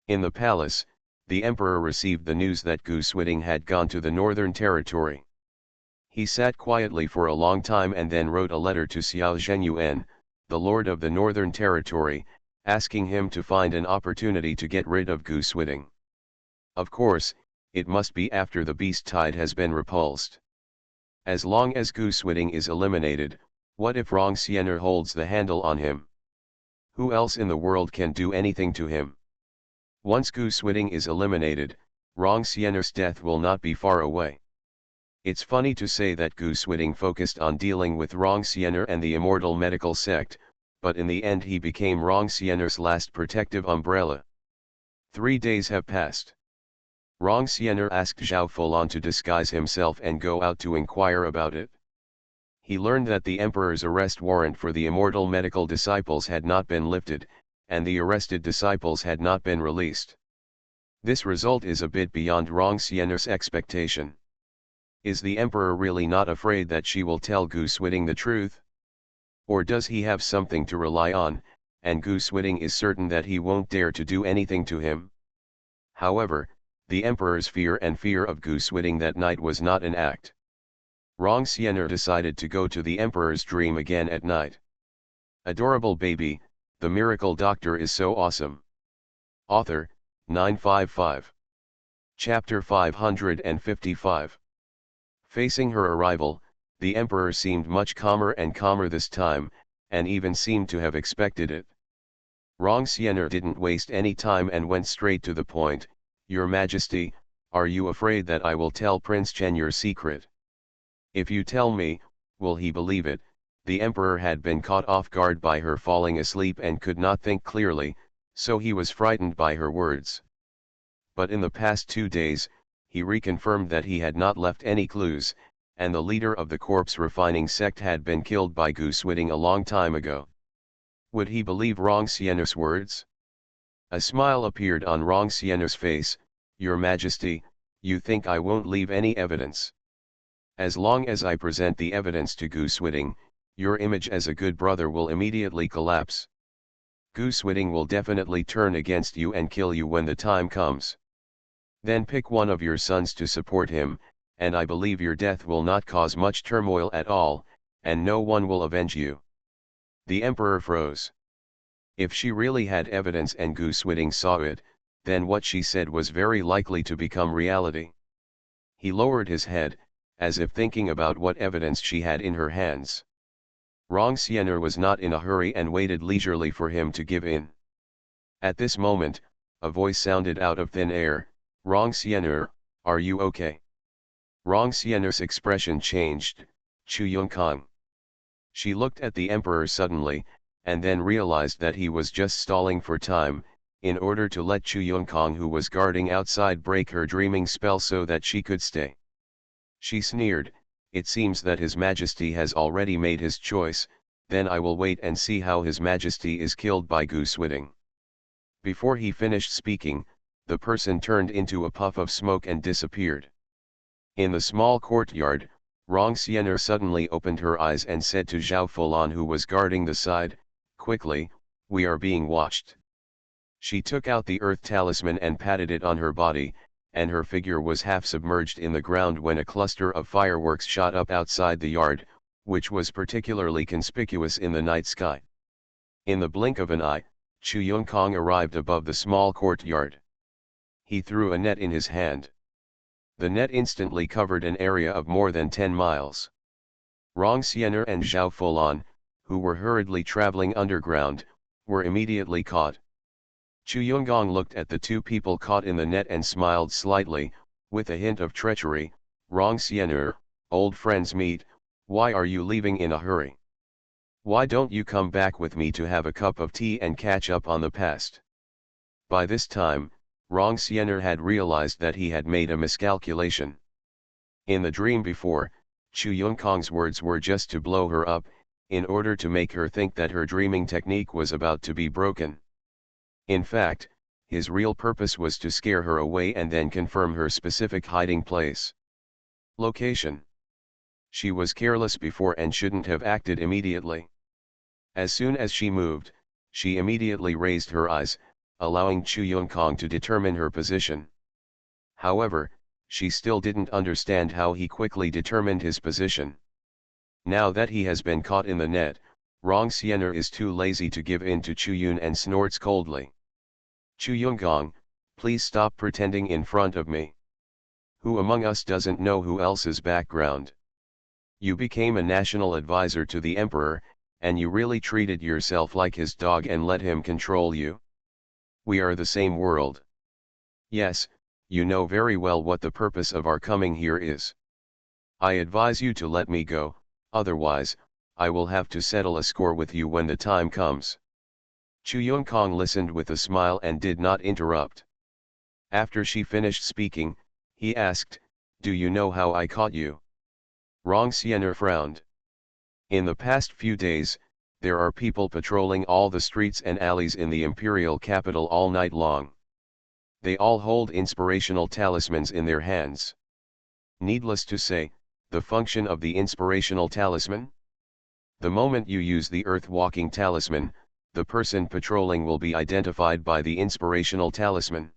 In the palace, the emperor received the news that Gu Swiding had gone to the northern territory. He sat quietly for a long time and then wrote a letter to Xiao Zhenyuan, the lord of the northern territory, asking him to find an opportunity to get rid of Gu Swiding. Of course, it must be after the beast tide has been repulsed. As long as Gu Swiding is eliminated, what if Rong Xiener holds the handle on him? Who else in the world can do anything to him? Once Gu Swiding is eliminated, Rong Xiener's death will not be far away. It's funny to say that Gu Swiding focused on dealing with Rong Xiener and the immortal medical sect, but in the end he became Rong Xiener's last protective umbrella. 3 days have passed. Rong Xiener asked Zhao Fulan to disguise himself and go out to inquire about it. He learned that the emperor's arrest warrant for the immortal medical disciples had not been lifted, and the arrested disciples had not been released. This result is a bit beyond Rong Xiener's expectation. Is the emperor really not afraid that she will tell Gu Swiding the truth? Or does he have something to rely on, and Gu Swiding is certain that he won't dare to do anything to him? However, the emperor's fear of Gu Swiding that night was not an act. Rong Xiener decided to go to the emperor's dream again at night. Adorable baby, the miracle doctor is so awesome. Author, 955. Chapter 555. Facing her arrival, the emperor seemed much calmer this time, and even seemed to have expected it. Rong Xiener didn't waste any time and went straight to the point. Your Majesty, are you afraid that I will tell Prince Chen your secret? If you tell me, will he believe it? The emperor had been caught off guard by her falling asleep and could not think clearly, so he was frightened by her words. But in the past 2 days, he reconfirmed that he had not left any clues, and the leader of the corpse refining sect had been killed by Gu Swiding a long time ago. Would he believe Rong Xiener's words? A smile appeared on Rong Xiener's face. Your Majesty, you think I won't leave any evidence? As long as I present the evidence to Gu Swiding, your image as a good brother will immediately collapse. Gu Swiding will definitely turn against you and kill you when the time comes. Then pick one of your sons to support him, and I believe your death will not cause much turmoil at all, and no one will avenge you. The emperor froze. If she really had evidence and Gu Swiding saw it, then what she said was very likely to become reality. He lowered his head, as if thinking about what evidence she had in her hands. Rong Xiener was not in a hurry and waited leisurely for him to give in. At this moment, a voice sounded out of thin air. Rong Xiener, are you okay? Rong Xiener's expression changed. Chu Yongkang. She looked at the emperor suddenly, and then realized that he was just stalling for time, in order to let Chu Yongkang, who was guarding outside, break her dreaming spell so that she could stay. She sneered, it seems that His Majesty has already made his choice, then I will wait and see how His Majesty is killed by Gu Swiding. Before he finished speaking, the person turned into a puff of smoke and disappeared. In the small courtyard, Rong Xiener suddenly opened her eyes and said to Zhao Fulan, who was guarding the side, quickly, we are being watched. She took out the earth talisman and patted it on her body, and her figure was half submerged in the ground when a cluster of fireworks shot up outside the yard, which was particularly conspicuous in the night sky. In the blink of an eye, Chu Yongkang arrived above the small courtyard. He threw a net in his hand. The net instantly covered an area of more than 10 miles. Rong Xiener and Zhao Fulan, who were hurriedly traveling underground, were immediately caught. Chu Yonggang looked at the 2 people caught in the net and smiled slightly, with a hint of treachery. Rong Xiener, old friends meet, why are you leaving in a hurry? Why don't you come back with me to have a cup of tea and catch up on the past? By this time, Rong Xiener had realized that he had made a miscalculation. In the dream before, Chu Yongkang's words were just to blow her up, in order to make her think that her dreaming technique was about to be broken. In fact, his real purpose was to scare her away and then confirm her specific hiding place. Location. She was careless before and shouldn't have acted immediately. As soon as she moved, she immediately raised her eyes, allowing Chu Yongkong to determine her position. However, she still didn't understand how he quickly determined his position. Now that he has been caught in the net, Rong Xiener is too lazy to give in to Chu Yun and snorts coldly. Chu Yongkong, please stop pretending in front of me. Who among us doesn't know who else's background? You became a national advisor to the emperor, and you really treated yourself like his dog and let him control you? We are the same world. Yes, you know very well what the purpose of our coming here is. I advise you to let me go, otherwise, I will have to settle a score with you when the time comes. Chu Yongkong listened with a smile and did not interrupt. After she finished speaking, he asked, "Do you know how I caught you?" Rong Xiener frowned. In the past few days, there are people patrolling all the streets and alleys in the imperial capital all night long. They all hold inspirational talismans in their hands. Needless to say, the function of the inspirational talisman? The moment you use the earth-walking talisman, the person patrolling will be identified by the inspirational talisman.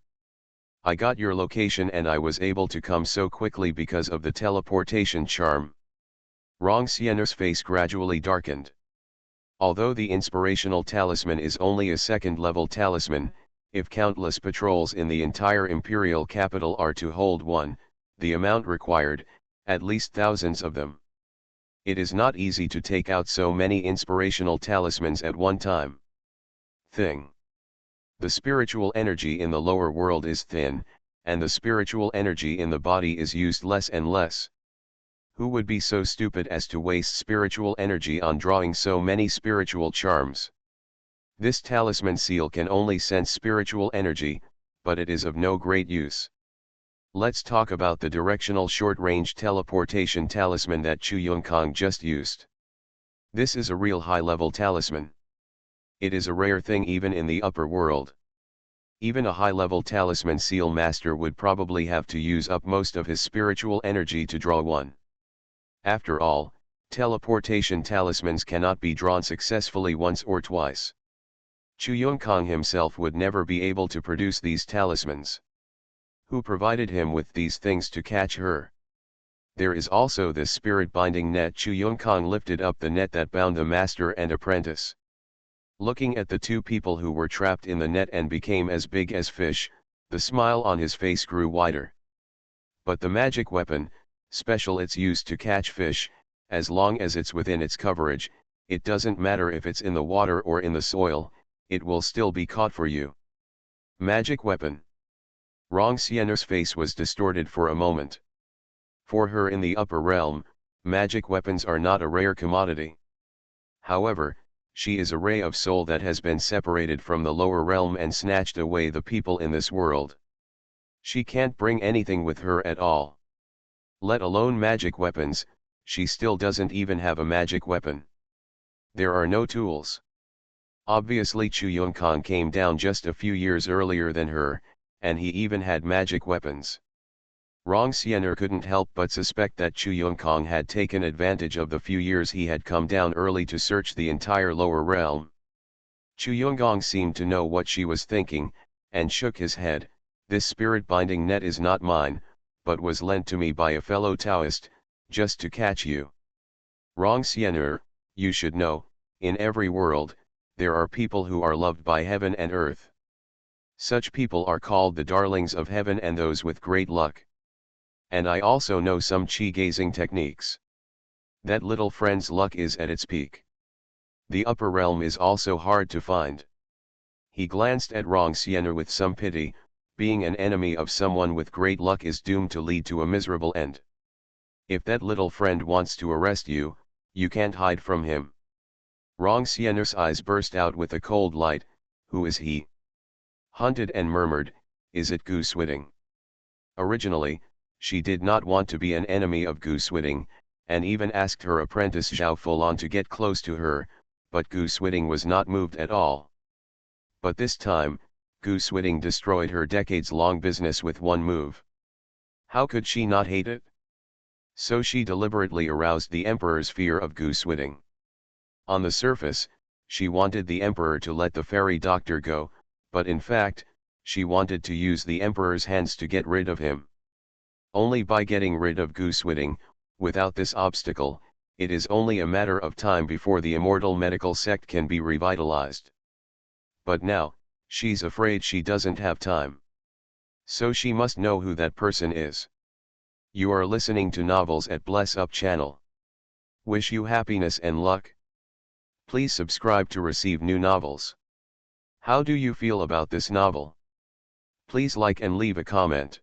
I got your location and I was able to come so quickly because of the teleportation charm. Rong Xiener's face gradually darkened. Although the inspirational talisman is only a second-level talisman, if countless patrols in the entire imperial capital are to hold one, the amount required, at least thousands of them. It is not easy to take out so many inspirational talismans at one time. Thing. The spiritual energy in the lower world is thin, and the spiritual energy in the body is used less and less. Who would be so stupid as to waste spiritual energy on drawing so many spiritual charms? This talisman seal can only sense spiritual energy, but it is of no great use. Let's talk about the directional short-range teleportation talisman that Chu Yongkong just used. This is a real high-level talisman. It is a rare thing even in the upper world. Even a high-level talisman seal master would probably have to use up most of his spiritual energy to draw one. After all, teleportation talismans cannot be drawn successfully once or twice. Chu Yongkong himself would never be able to produce these talismans. Who provided him with these things to catch her? There is also this spirit-binding net. Chu Yongkong lifted up the net that bound the master and apprentice. Looking at the two people who were trapped in the net and became as big as fish, the smile on his face grew wider. But the magic weapon, special, it's used to catch fish, as long as it's within its coverage, it doesn't matter if it's in the water or in the soil, it will still be caught for you. Magic weapon. Rong Xiener's face was distorted for a moment. For her in the upper realm, magic weapons are not a rare commodity. However, she is a ray of soul that has been separated from the lower realm and snatched away the people in this world. She can't bring anything with her at all. Let alone magic weapons, she still doesn't even have a magic weapon. There are no tools. Obviously Chu Yongkong came down just a few years earlier than her, and he even had magic weapons. Rong Xiener couldn't help but suspect that Chu Yongkong had taken advantage of the few years he had come down early to search the entire lower realm. Chu Yongkong seemed to know what she was thinking, and shook his head. This spirit-binding net is not mine, but was lent to me by a fellow Taoist, just to catch you. Rong Xiener, you should know, in every world, there are people who are loved by heaven and earth. Such people are called the darlings of heaven and those with great luck. And I also know some chi-gazing techniques. That little friend's luck is at its peak. The upper realm is also hard to find. He glanced at Rong Xiener with some pity. Being an enemy of someone with great luck is doomed to lead to a miserable end. If that little friend wants to arrest you, you can't hide from him. Rong Xiener's eyes burst out with a cold light. Who is he? Hunted and murmured, is it Gu Switting? Originally, she did not want to be an enemy of Gu Switting, and even asked her apprentice Zhao Fulan to get close to her, but Gu Switting was not moved at all. But this time, Gu Switting destroyed her decades-long business with one move. How could she not hate it? So she deliberately aroused the emperor's fear of Gu Switting. On the surface, she wanted the emperor to let the fairy doctor go, but in fact, she wanted to use the emperor's hands to get rid of him. Only by getting rid of Goosewitting, without this obstacle, it is only a matter of time before the immortal medical sect can be revitalized. But now, she's afraid she doesn't have time. So she must know who that person is. You are listening to Novels at Bless Up channel. Wish you happiness and luck. Please subscribe to receive new novels. How do you feel about this novel? Please like and leave a comment.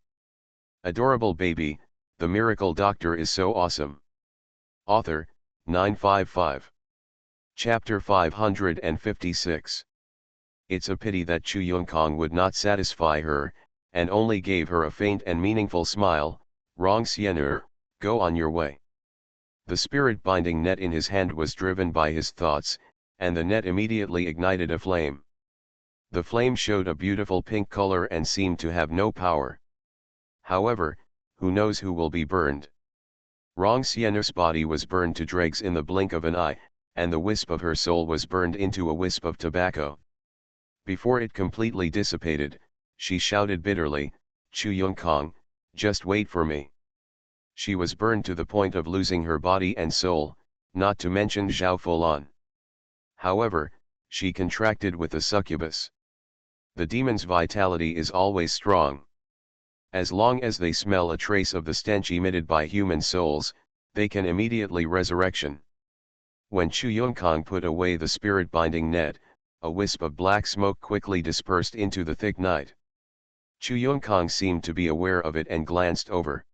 Adorable baby, the miracle doctor is so awesome. Author, 955. Chapter 556. It's a pity that Chu Yongkong would not satisfy her, and only gave her a faint and meaningful smile. Rong Xian'er, go on your way. The spirit-binding net in his hand was driven by his thoughts, and the net immediately ignited a flame. The flame showed a beautiful pink color and seemed to have no power. However, who knows who will be burned? Rong Xian'er's body was burned to dregs in the blink of an eye, and the wisp of her soul was burned into a wisp of tobacco. Before it completely dissipated, she shouted bitterly, Chu Yongkong, just wait for me. She was burned to the point of losing her body and soul, not to mention Zhao Fulan. However, she contracted with the succubus. The demon's vitality is always strong. As long as they smell a trace of the stench emitted by human souls, they can immediately resurrection. When Chu Yongkong put away the spirit-binding net, a wisp of black smoke quickly dispersed into the thick night. Chu Yongkong seemed to be aware of it and glanced over.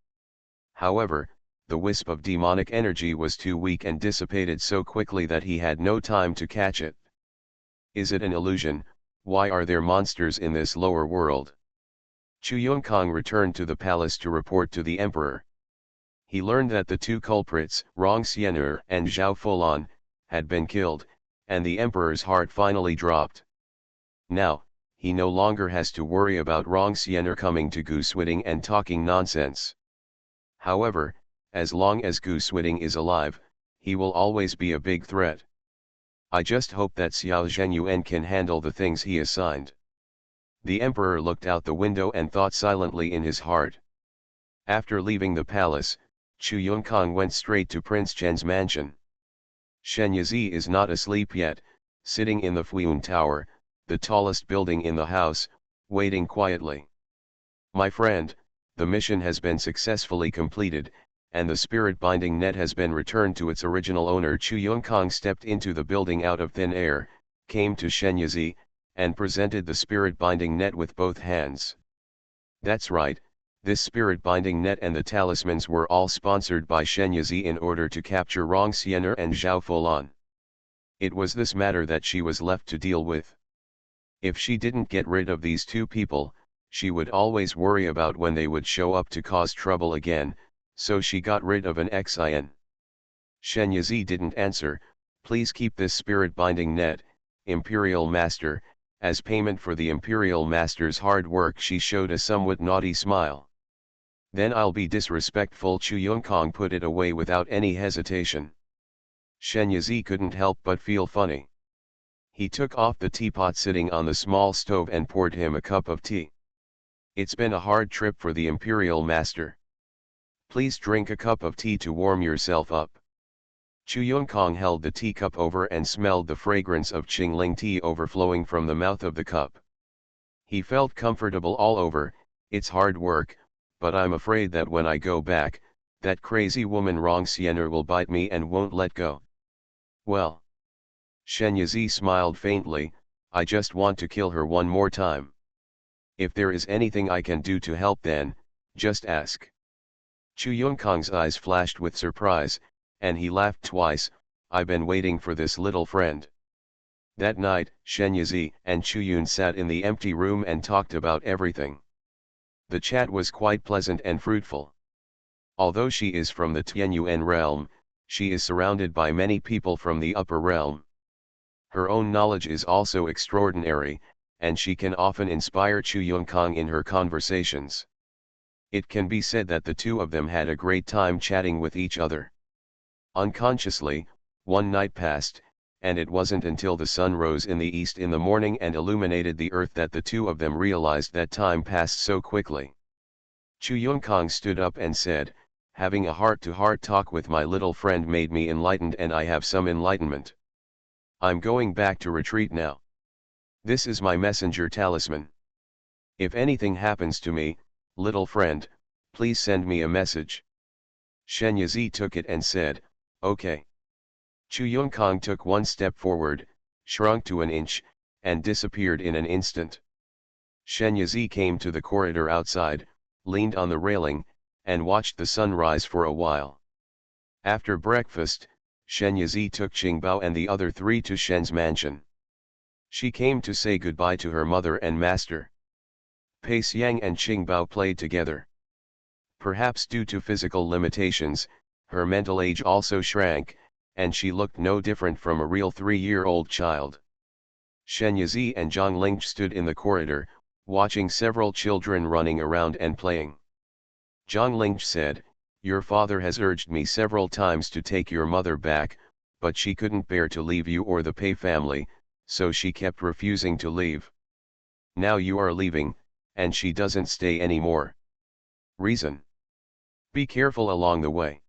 However, the wisp of demonic energy was too weak and dissipated so quickly that he had no time to catch it. Is it an illusion? Why are there monsters in this lower world? Chu Yongkong returned to the palace to report to the emperor. He learned that the two culprits, Rong Xian'er and Zhao Fulan, had been killed, and the emperor's heart finally dropped. Now, he no longer has to worry about Rong Xian'er coming to Goosewitting and talking nonsense. However, as long as Goosewitting is alive, he will always be a big threat. I just hope that Xiao Zhenyuan can handle the things he assigned. The emperor looked out the window and thought silently in his heart. After leaving the palace, Chu Yongkong went straight to Prince Chen's mansion. Shen Yizi is not asleep yet, sitting in the Fuiyun Tower, the tallest building in the house, waiting quietly. My friend, the mission has been successfully completed, and the spirit-binding net has been returned to its original owner. Chu Yongkong stepped into the building out of thin air, came to Shen Yizi, and presented the spirit-binding net with both hands. That's right, this spirit-binding net and the talismans were all sponsored by Shen Yizi in order to capture Rong Xian'er and Zhao Fulan. It was this matter that she was left to deal with. If she didn't get rid of these two people, she would always worry about when they would show up to cause trouble again, so she got rid of an Xin. Shen Yizi didn't answer. Please keep this spirit-binding net, Imperial Master. As payment for the Imperial Master's hard work, she showed a somewhat naughty smile. Then I'll be disrespectful. Chu Yongkong put it away without any hesitation. Shen Yizi couldn't help but feel funny. He took off the teapot sitting on the small stove and poured him a cup of tea. It's been a hard trip for the Imperial Master. Please drink a cup of tea to warm yourself up. Chu Yongkong held the teacup over and smelled the fragrance of Qingling tea overflowing from the mouth of the cup. He felt comfortable all over. It's hard work, but I'm afraid that when I go back, that crazy woman Rong Xian'er will bite me and won't let go. Well. Shen Yizi smiled faintly, I just want to kill her one more time. If there is anything I can do to help, then, just ask. Chu Yongkong's eyes flashed with surprise, and he laughed twice. I've been waiting for this little friend. That night, Shen Yizi and Chu Yun sat in the empty room and talked about everything. The chat was quite pleasant and fruitful. Although she is from the Tianyuan realm, she is surrounded by many people from the upper realm. Her own knowledge is also extraordinary, and she can often inspire Chu Yongkong in her conversations. It can be said that the two of them had a great time chatting with each other. Unconsciously, one night passed, and it wasn't until the sun rose in the east in the morning and illuminated the earth that the two of them realized that time passed so quickly. Chu Yongkong stood up and said, "Having a heart-to-heart talk with my little friend made me enlightened, and I have some enlightenment. I'm going back to retreat now. This is my messenger talisman. If anything happens to me, little friend, please send me a message." Shen Yizi took it and said, "Okay." Chu Yongkong took one step forward, shrunk to an inch, and disappeared in an instant. Shen Yizi came to the corridor outside, leaned on the railing, and watched the sun rise for a while. After breakfast, Shen Yizi took Qingbao and the other three to Shen's mansion. She came to say goodbye to her mother and master. Pei Xiang and Qingbao played together. Perhaps due to physical limitations, her mental age also shrank, and she looked no different from a real 3-year-old child. Shen Yizi and Zhang Ling stood in the corridor, watching several children running around and playing. Zhang Ling said, "Your father has urged me several times to take your mother back, but she couldn't bear to leave you or the Pei family, so she kept refusing to leave. Now you are leaving, and she doesn't stay anymore. Reason? Be careful along the way."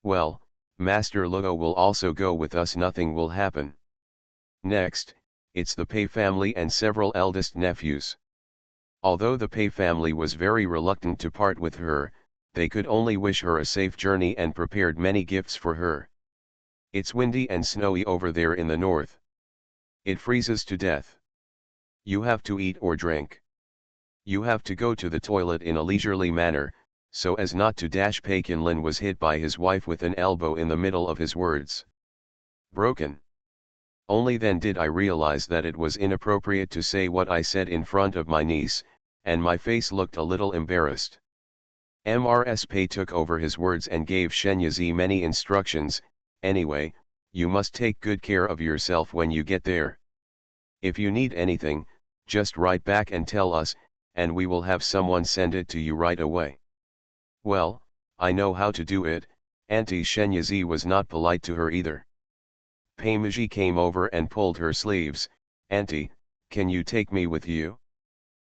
"Well, Master Luo will also go with us, nothing will happen." Next, it's the Pei family and several eldest nephews. Although the Pei family was very reluctant to part with her, they could only wish her a safe journey and prepared many gifts for her. It's windy and snowy over there in the north. It freezes to death. You have to eat or drink. You have to go to the toilet in a leisurely manner, so as not to dash. Pei Qinlin was hit by his wife with an elbow in the middle of his words. Broken. Only then did I realize that it was inappropriate to say what I said in front of my niece, and my face looked a little embarrassed. Mrs. Pei took over his words and gave Shen Yizi many instructions. "Anyway, you must take good care of yourself when you get there. If you need anything, just write back and tell us, and we will have someone send it to you right away." "Well, I know how to do it." Auntie Shen Yizi was not polite to her either. Pei Miji came over and pulled her sleeves. "Auntie, can you take me with you?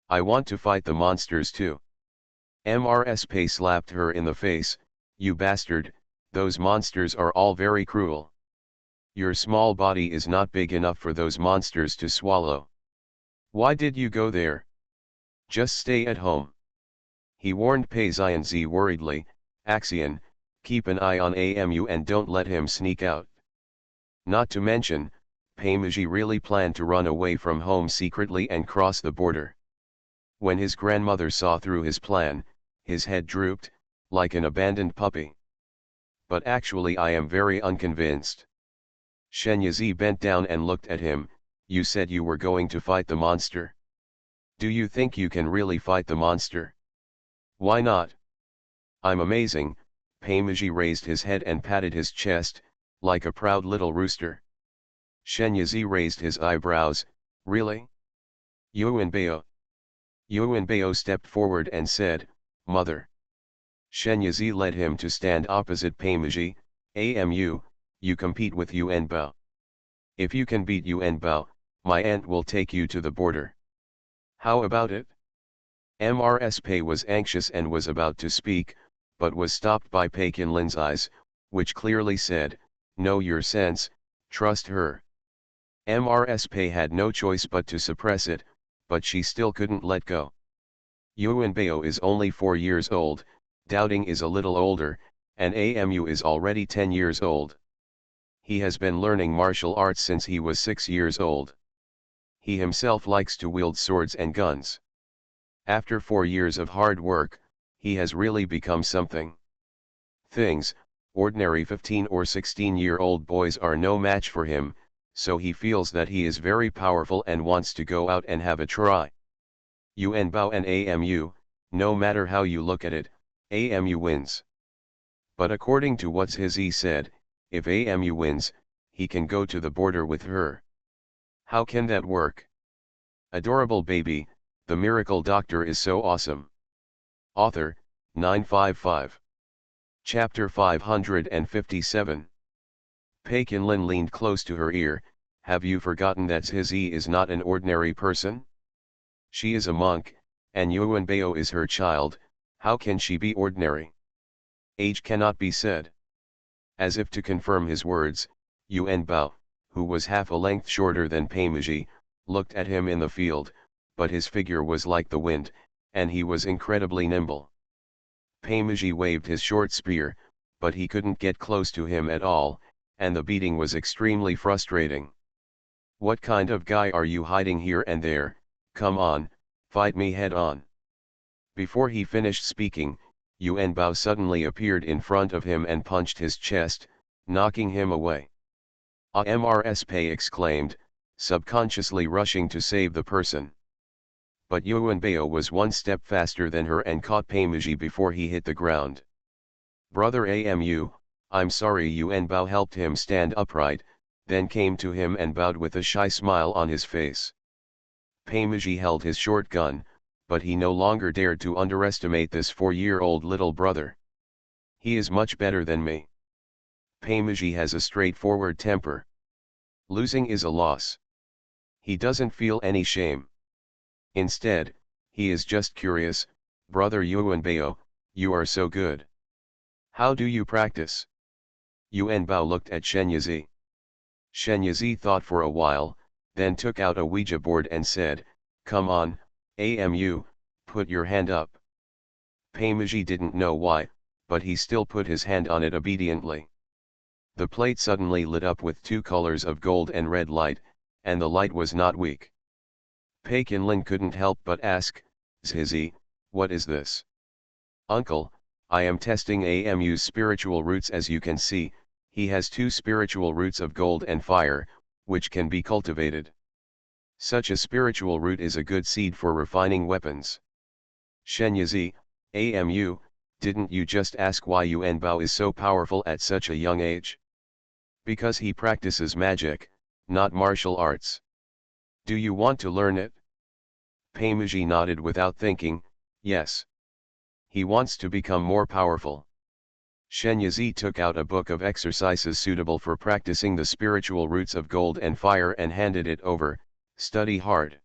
I want to fight the monsters too." Mrs. Pei slapped her in the face. "You bastard, those monsters are all very cruel. Your small body is not big enough for those monsters to swallow. Why did you go there? Just stay at home." He warned Pei Xianzi worriedly, "Axian, keep an eye on Amu and don't let him sneak out." Not to mention, Pei Miji really planned to run away from home secretly and cross the border. When his grandmother saw through his plan, his head drooped, like an abandoned puppy. "But actually I am very unconvinced." Shen Yizi bent down and looked at him. "You said you were going to fight the monster. Do you think you can really fight the monster? Why not?" "I'm amazing." Pei Miji raised his head and patted his chest, like a proud little rooster. Shen Yizi raised his eyebrows. "Really? Yuanbao?" Yuanbao stepped forward and said, "Mother." Shen Yizi led him to stand opposite Pei Miji. "Amu, you compete with Yuanbao. If you can beat Yuanbao, my aunt will take you to the border. How about it?" Mrs. Pei was anxious and was about to speak, but was stopped by Pei Qinlin's eyes, which clearly said, "Know your sense, trust her." Mrs. Pei had no choice but to suppress it, but she still couldn't let go. Yuanbao is only 4 years old, Doubting is a little older, and Amu is already 10 years old. He has been learning martial arts since he was 6 years old. He himself likes to wield swords and guns. After 4 years of hard work, he has really become something. Ordinary 15 or 16-year-old boys are no match for him, so he feels that he is very powerful and wants to go out and have a try. Yuanbao and Amu, no matter how you look at it, Amu wins. But according to what Hizi said, if Amu wins, he can go to the border with her. How can that work? Adorable baby, the miracle doctor is so awesome. Author, 955. Chapter 557. Pei Kinlin leaned close to her ear. Have you forgotten that Zhi is not an ordinary person? She is a monk, and Yuanbao is her child. How can she be ordinary? Age cannot be said. As if to confirm his words, Yuanbao, who was half a length shorter than Pei Miji, looked at him in the field, but his figure was like the wind, and he was incredibly nimble. Pei Miji waved his short spear, but he couldn't get close to him at all, and the beating was extremely frustrating. What kind of guy are you hiding here and there? Come on, fight me head on. Before he finished speaking, Yuan Bao suddenly appeared in front of him and punched his chest, knocking him away. Amrs Pei exclaimed, subconsciously rushing to save the person. But Yuan Bao was one step faster than her and caught Pei Miji before he hit the ground. Brother Amu, I'm sorry. Yuan Bao helped him stand upright, then came to him and bowed with a shy smile on his face. Pei Miji held his short gun, but he no longer dared to underestimate this 4-year-old little brother. He is much better than me. Pei Miji has a straightforward temper. Losing is a loss. He doesn't feel any shame. Instead, he is just curious. Brother Yuanbao, you are so good. How do you practice? Yuanbao looked at Shen Yizi. Shen Yizi thought for a while, then took out a Ouija board and said, come on, Amu, put your hand up. Pei Miji didn't know why, but he still put his hand on it obediently. The plate suddenly lit up with 2 colors of gold and red light, and the light was not weak. Pei Kinlin couldn't help but ask, Zhi, what is this? Uncle, I am testing Amu's spiritual roots. As you can see, he has 2 spiritual roots of gold and fire, which can be cultivated. Such a spiritual root is a good seed for refining weapons. Shen Yizi, Amu, didn't you just ask why Yuan Bao is so powerful at such a young age? Because he practices magic, not martial arts. Do you want to learn it? Pei Miji nodded without thinking, yes. He wants to become more powerful. Shen Yizi took out a book of exercises suitable for practicing the spiritual roots of gold and fire and handed it over. Study hard.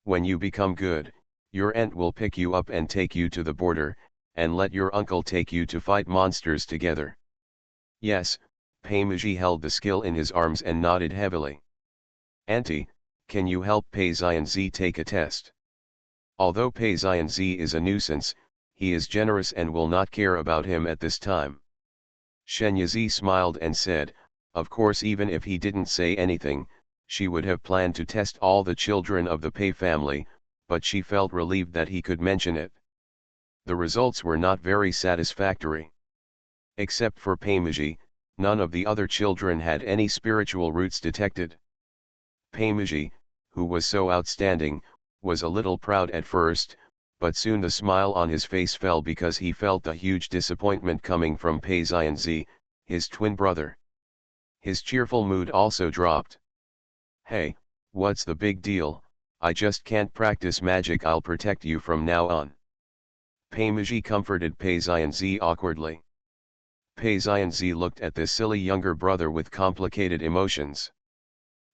When you become good, your aunt will pick you up and take you to the border, and let your uncle take you to fight monsters together. Yes, Pei Miji held the skill in his arms and nodded heavily. Auntie, can you help Pei Xianzi take a test? Although Pei Xianzi is a nuisance, he is generous and will not care about him at this time. Shen Yizi smiled and said, of course. Even if he didn't say anything, she would have planned to test all the children of the Pei family, but she felt relieved that he could mention it. The results were not very satisfactory. Except for Pei Miji, none of the other children had any spiritual roots detected. Pei Miji, who was so outstanding, was a little proud at first, but soon the smile on his face fell because he felt the huge disappointment coming from Pei Xianzi, his twin brother. His cheerful mood also dropped. Hey, what's the big deal? I just can't practice magic. I'll protect you from now on. Pei Miji comforted Pei Xianzi awkwardly. Pei Xianzi looked at this silly younger brother with complicated emotions.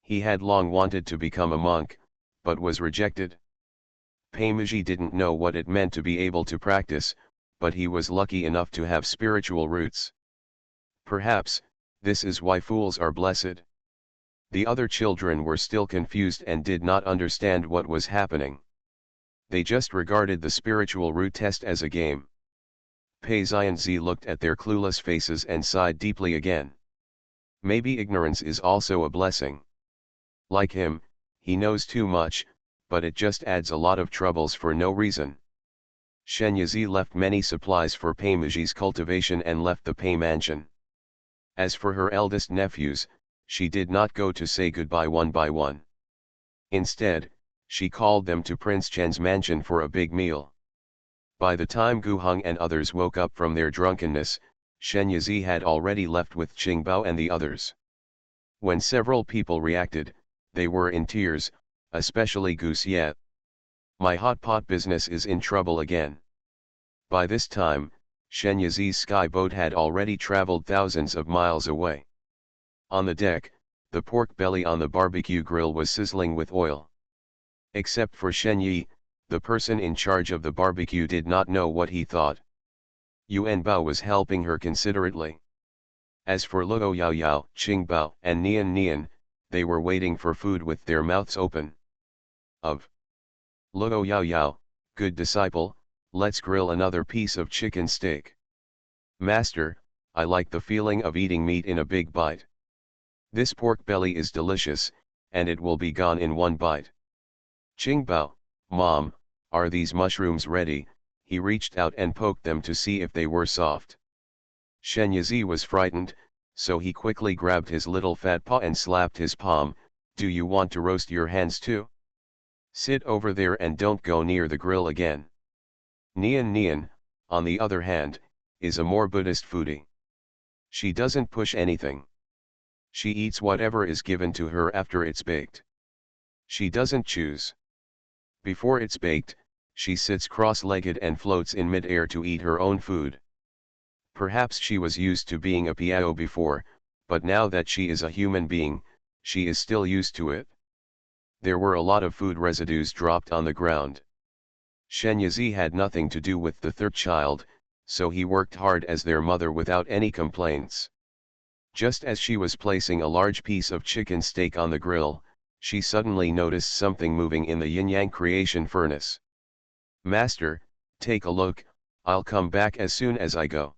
He had long wanted to become a monk, but was rejected. Pei Miji didn't know what it meant to be able to practice, but he was lucky enough to have spiritual roots. Perhaps, this is why fools are blessed. The other children were still confused and did not understand what was happening. They just regarded the spiritual root test as a game. Pei Xianzi looked at their clueless faces and sighed deeply again. Maybe ignorance is also a blessing. Like him, he knows too much, but it just adds a lot of troubles for no reason. Shen Yizi left many supplies for Pei Miji's cultivation and left the Pei mansion. As for her eldest nephews, she did not go to say goodbye one by one. Instead, she called them to Prince Chen's mansion for a big meal. By the time Gu Heng and others woke up from their drunkenness, Shen Yizi had already left with Qingbao and the others. When several people reacted, they were in tears, especially Gu Xie. My hot pot business is in trouble again. By this time, Shen Yizi's sky boat had already traveled thousands of miles away. On the deck, the pork belly on the barbecue grill was sizzling with oil. Except for Shen Yi, the person in charge of the barbecue did not know what he thought. Yuan Bao was helping her considerately. As for Luo Yao Yao, Qing Bao, and Nian Nian, they were waiting for food with their mouths open. Of Luo Yao Yao, good disciple, let's grill another piece of chicken steak. Master, I like the feeling of eating meat in a big bite. This pork belly is delicious, and it will be gone in one bite. Qing Bao, Mom, are these mushrooms ready? He reached out and poked them to see if they were soft. Shen Yizi was frightened, so he quickly grabbed his little fat paw and slapped his palm. Do you want to roast your hands too? Sit over there and don't go near the grill again. Nian Nian, on the other hand, is a more Buddhist foodie. She doesn't push anything. She eats whatever is given to her after it's baked. She doesn't choose. Before it's baked, she sits cross-legged and floats in mid-air to eat her own food. Perhaps she was used to being a piao before, but now that she is a human being, she is still used to it. There were a lot of food residues dropped on the ground. Shen Yizi had nothing to do with the third child, so he worked hard as their mother without any complaints. Just as she was placing a large piece of chicken steak on the grill, she suddenly noticed something moving in the yin-yang creation furnace. Master, take a look, I'll come back as soon as I go.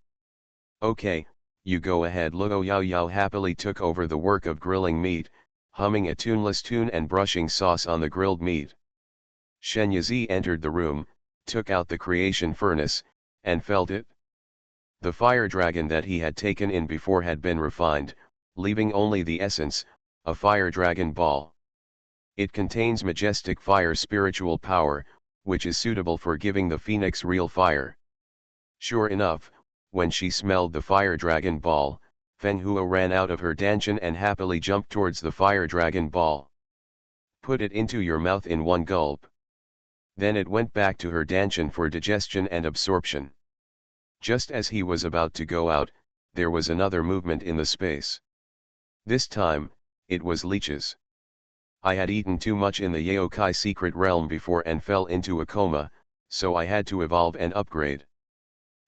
Okay, you go ahead. Luo Yao Yao happily took over the work of grilling meat, humming a tuneless tune and brushing sauce on the grilled meat. Shen Yizi entered the room, took out the creation furnace, and felt it. The fire dragon that he had taken in before had been refined, leaving only the essence, a fire dragon ball. It contains majestic fire spiritual power, which is suitable for giving the phoenix real fire. Sure enough, when she smelled the fire dragon ball, Feng Huo ran out of her dantian and happily jumped towards the fire dragon ball. Put it into your mouth in one gulp. Then it went back to her dantian for digestion and absorption. Just as he was about to go out, there was another movement in the space. This time, it was leeches. I had eaten too much in the Yaokai secret realm before and fell into a coma, so I had to evolve and upgrade.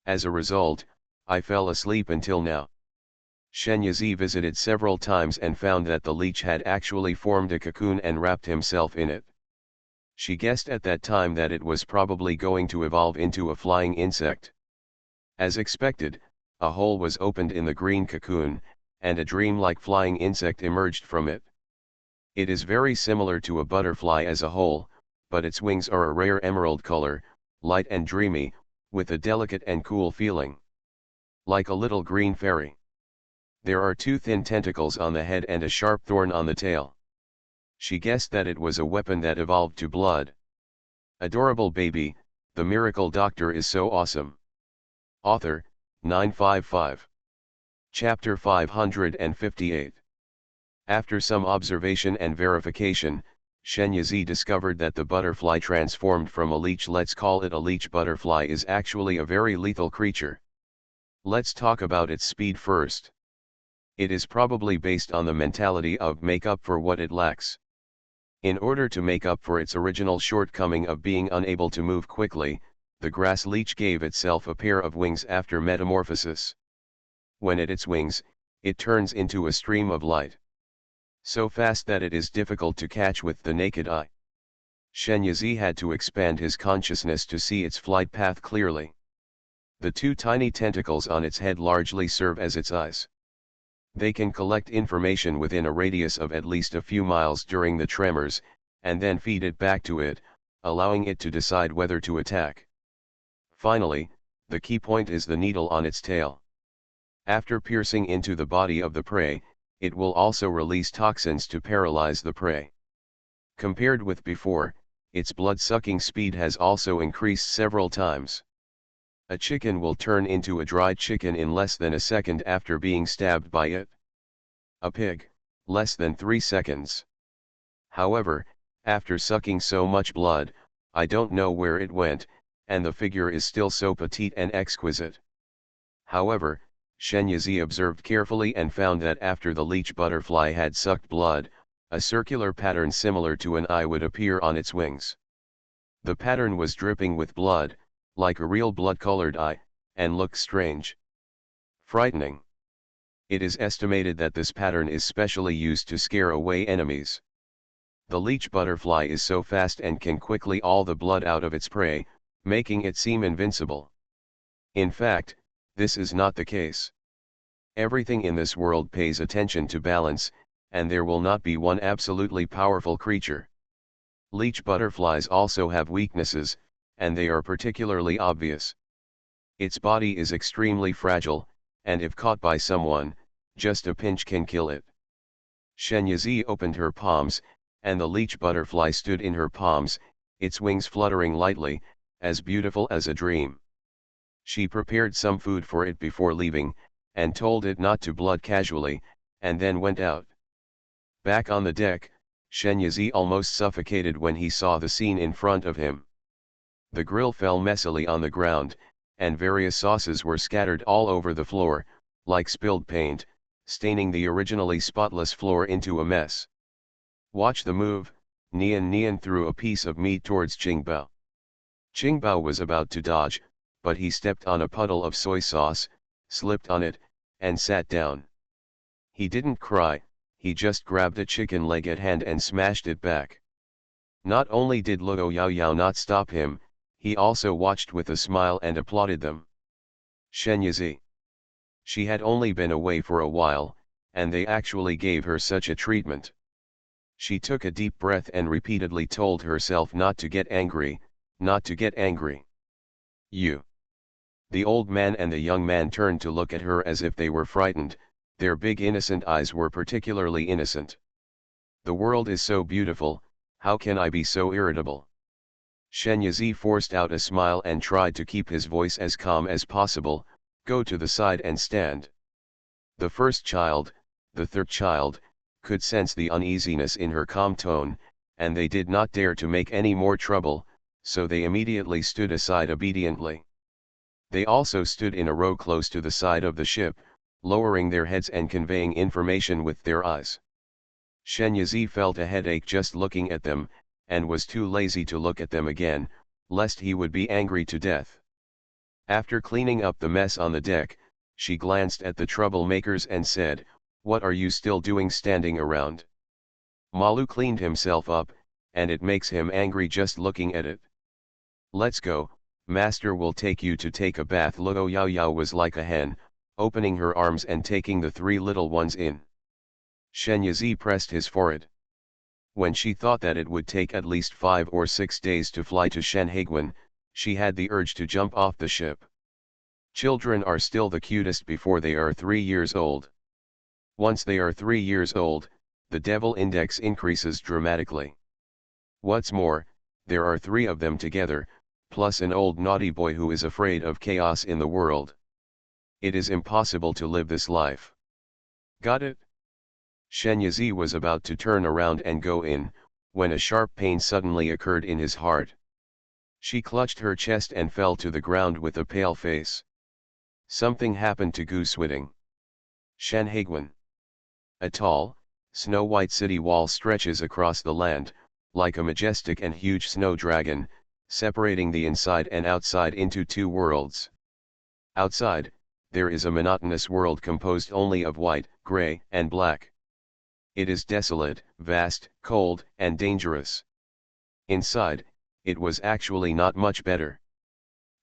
As a result, I fell asleep until now. Shen Yizi visited several times and found that the leech had actually formed a cocoon and wrapped himself in it. She guessed at that time that it was probably going to evolve into a flying insect. As expected, a hole was opened in the green cocoon, and a dream-like flying insect emerged from it. It is very similar to a butterfly as a whole, but its wings are a rare emerald color, light and dreamy, with a delicate and cool feeling. Like a little green fairy. There are two thin tentacles on the head and a sharp thorn on the tail. She guessed that it was a weapon that evolved to blood. Adorable baby, the miracle doctor is so awesome. Author, 955. Chapter 558. After some observation and verification, Shen Yizi discovered that the butterfly transformed from a leech, let's call it a leech butterfly, is actually a very lethal creature. Let's talk about its speed first. It is probably based on the mentality of make up for what it lacks. In order to make up for its original shortcoming of being unable to move quickly, the grass leech gave itself a pair of wings after metamorphosis. When it its wings, it turns into a stream of light. So fast that it is difficult to catch with the naked eye. Shen Yizi had to expand his consciousness to see its flight path clearly. The two tiny tentacles on its head largely serve as its eyes. They can collect information within a radius of at least a few miles during the tremors, and then feed it back to it, allowing it to decide whether to attack. Finally, the key point is the needle on its tail. After piercing into the body of the prey, it will also release toxins to paralyze the prey. Compared with before, its blood-sucking speed has also increased several times. A chicken will turn into a dried chicken in less than a second after being stabbed by it. A pig, less than 3 seconds. However, after sucking so much blood, I don't know where it went, and the figure is still so petite and exquisite. However, Shen Yizi observed carefully and found that after the leech butterfly had sucked blood, a circular pattern similar to an eye would appear on its wings. The pattern was dripping with blood, like a real blood-colored eye, and looked strange. Frightening. It is estimated that this pattern is specially used to scare away enemies. The leech butterfly is so fast and can quickly all the blood out of its prey, making it seem invincible. In fact, this is not the case. Everything in this world pays attention to balance, and there will not be one absolutely powerful creature. Leech butterflies also have weaknesses, and they are particularly obvious. Its body is extremely fragile, and if caught by someone, just a pinch can kill it. Shen Yizi opened her palms, and the leech butterfly stood in her palms, its wings fluttering lightly, as beautiful as a dream. She prepared some food for it before leaving, and told it not to blood casually, and then went out. Back on the deck, Shen Yizi almost suffocated when he saw the scene in front of him. The grill fell messily on the ground, and various sauces were scattered all over the floor, like spilled paint, staining the originally spotless floor into a mess. Watch the move, Nian threw a piece of meat towards Qingbao. Qingbao was about to dodge, but he stepped on a puddle of soy sauce, slipped on it, and sat down. He didn't cry, he just grabbed a chicken leg at hand and smashed it back. Not only did Luo Yao not stop him, he also watched with a smile and applauded them. Shen Yizi. She had only been away for a while, and they actually gave her such a treatment. She took a deep breath and repeatedly told herself not to get angry, not to get angry. You. The old man and the young man turned to look at her as if they were frightened, their big innocent eyes were particularly innocent. The world is so beautiful, how can I be so irritable? Shen Yizi forced out a smile and tried to keep his voice as calm as possible. Go to the side and stand. The first child, the third child, could sense the uneasiness in her calm tone, and they did not dare to make any more trouble, so they immediately stood aside obediently. They also stood in a row close to the side of the ship, lowering their heads and conveying information with their eyes. Shen Yizi felt a headache just looking at them, and was too lazy to look at them again, lest he would be angry to death. After cleaning up the mess on the deck, she glanced at the troublemakers and said, "What are you still doing standing around?" Malu cleaned himself up, and it makes him angry just looking at it. "Let's go, master will take you to take a bath." Luo Yao was like a hen, opening her arms and taking the three little ones in. Shen Yizi pressed his forehead. When she thought that it would take at least 5 or 6 days to fly to Shenhaiguan, she had the urge to jump off the ship. Children are still the cutest before they are 3 years old. Once they are 3 years old, the devil index increases dramatically. What's more, there are 3 of them together, plus an old naughty boy who is afraid of chaos in the world. It is impossible to live this life. Got it? Shen Yizi was about to turn around and go in, when a sharp pain suddenly occurred in his heart. She clutched her chest and fell to the ground with a pale face. Something happened to Gu Switting. Shenhaiguan. A tall, snow-white city wall stretches across the land, like a majestic and huge snow dragon, separating the inside and outside into 2 worlds. Outside, there is a monotonous world composed only of white, gray, and black. It is desolate, vast, cold, and dangerous. Inside, it was actually not much better.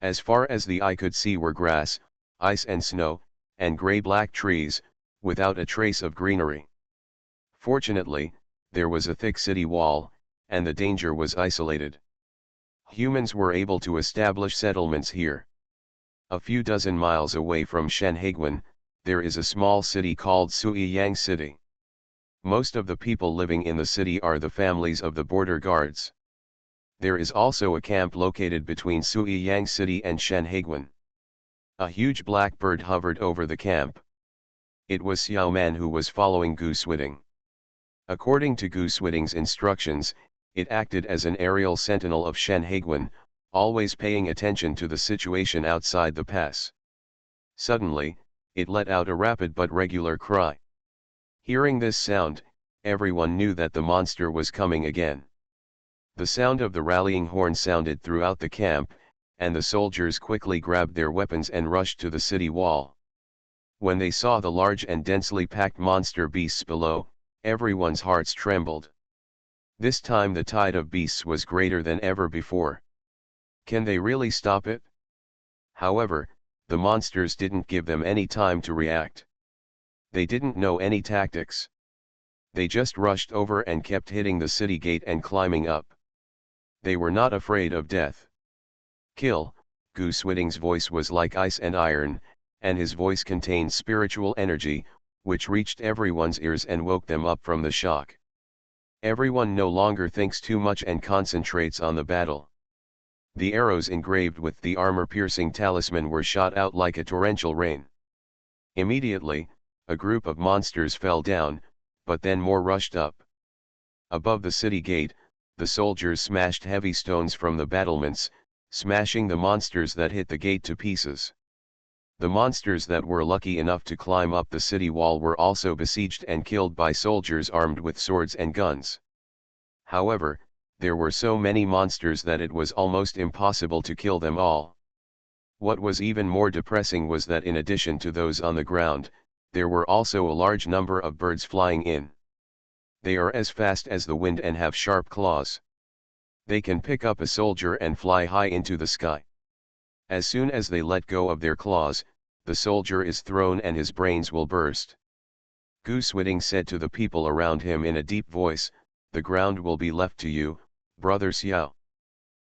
As far as the eye could see were grass, ice and snow, and gray-black trees, without a trace of greenery. Fortunately, there was a thick city wall, and the danger was isolated. Humans were able to establish settlements here. A few dozen miles away from Shenhaiguan, there is a small city called Suiyang City. Most of the people living in the city are the families of the border guards. There is also a camp located between Suiyang City and Shenhaiguan. A huge black bird hovered over the camp. It was Xiao Man who was following Gu Switting. According to Gu Switting's instructions, it acted as an aerial sentinel of Shenhaiguan, always paying attention to the situation outside the pass. Suddenly, It let out a rapid but regular cry. Hearing this sound, everyone knew that the monster was coming again. The sound of the rallying horn sounded throughout the camp, and the soldiers quickly grabbed their weapons and rushed to the city wall. When they saw the large and densely packed monster beasts below, everyone's hearts trembled. This time the tide of beasts was greater than ever before. Can they really stop it? However, the monsters didn't give them any time to react. They didn't know any tactics. They just rushed over and kept hitting the city gate and climbing up. They were not afraid of death. Kill, Goose Whitting's voice was like ice and iron, and his voice contained spiritual energy, which reached everyone's ears and woke them up from the shock. Everyone no longer thinks too much and concentrates on the battle. The arrows engraved with the armor-piercing talisman were shot out like a torrential rain. Immediately, a group of monsters fell down, but then more rushed up. Above the city gate, the soldiers smashed heavy stones from the battlements, smashing the monsters that hit the gate to pieces. The monsters that were lucky enough to climb up the city wall were also besieged and killed by soldiers armed with swords and guns. However, there were so many monsters that it was almost impossible to kill them all. What was even more depressing was that in addition to those on the ground, there were also a large number of birds flying in. They are as fast as the wind and have sharp claws. They can pick up a soldier and fly high into the sky. As soon as they let go of their claws, the soldier is thrown and his brains will burst. Goose Whitting said to the people around him in a deep voice, "The ground will be left to you, Brother Xiao."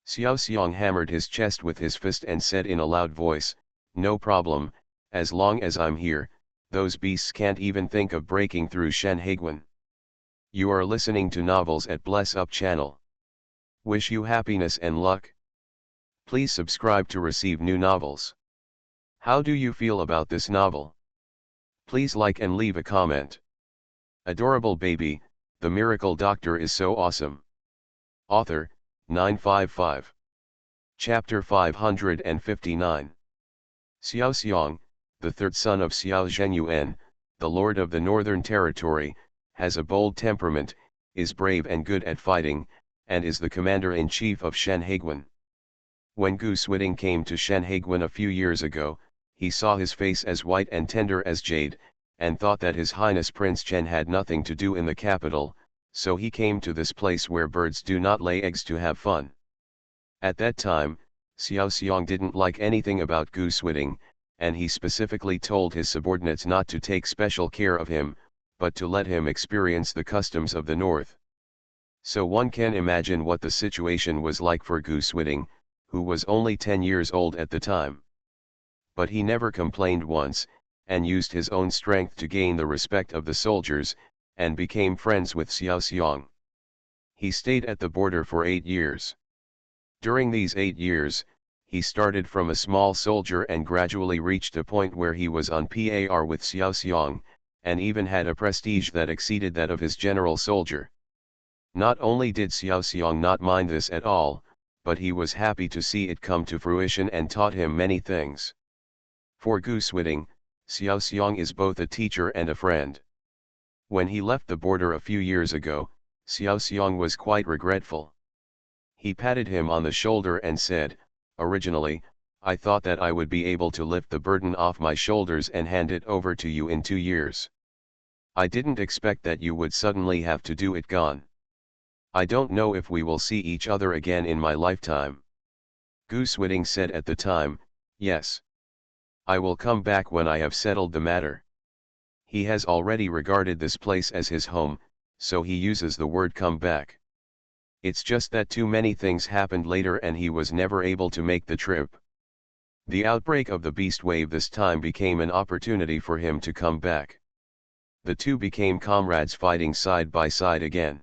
Xiao Xiang hammered his chest with his fist and said in a loud voice, "No problem, as long as I'm here, those beasts can't even think of breaking through Shenheguan." You are listening to Novels at Bless Up channel. Wish you happiness and luck. Please subscribe to receive new novels. How do you feel about this novel? Please like and leave a comment. Adorable baby, the miracle doctor is so awesome. Author, 955. Chapter 559. Xiao Xiang, the third son of Xiao Zhenyuan, the lord of the Northern Territory, has a bold temperament, is brave and good at fighting, and is the commander-in-chief of Shenheguan. When Goose Whitting came to Shenheguan a few years ago, he saw his face as white and tender as jade, and thought that His Highness Prince Chen had nothing to do in the capital, so he came to this place where birds do not lay eggs to have fun. At that time, Xiao Xiang didn't like anything about Goose Whitting, and he specifically told his subordinates not to take special care of him, but to let him experience the customs of the north. So one can imagine what the situation was like for Goose Whitting, who was only 10 years old at the time. But he never complained once, and used his own strength to gain the respect of the soldiers, and became friends with Xiao Xiang. He stayed at the border for 8 years. During these 8 years, he started from a small soldier and gradually reached a point where he was on par with Xiao Xiang, and even had a prestige that exceeded that of his general soldier. Not only did Xiao Xiang not mind this at all, but he was happy to see it come to fruition and taught him many things. For Goose Whitting, Xiao Xiang is both a teacher and a friend. When he left the border a few years ago, Xiao Xiang was quite regretful. He patted him on the shoulder and said, "Originally, I thought that I would be able to lift the burden off my shoulders and hand it over to you in 2 years. I didn't expect that you would suddenly have to do it gone. I don't know if we will see each other again in my lifetime." Goose Whitting said at the time, "Yes. I will come back when I have settled the matter." He has already regarded this place as his home, so he uses the word come back. It's just that too many things happened later and he was never able to make the trip. The outbreak of the beast wave this time became an opportunity for him to come back. The two became comrades fighting side by side again.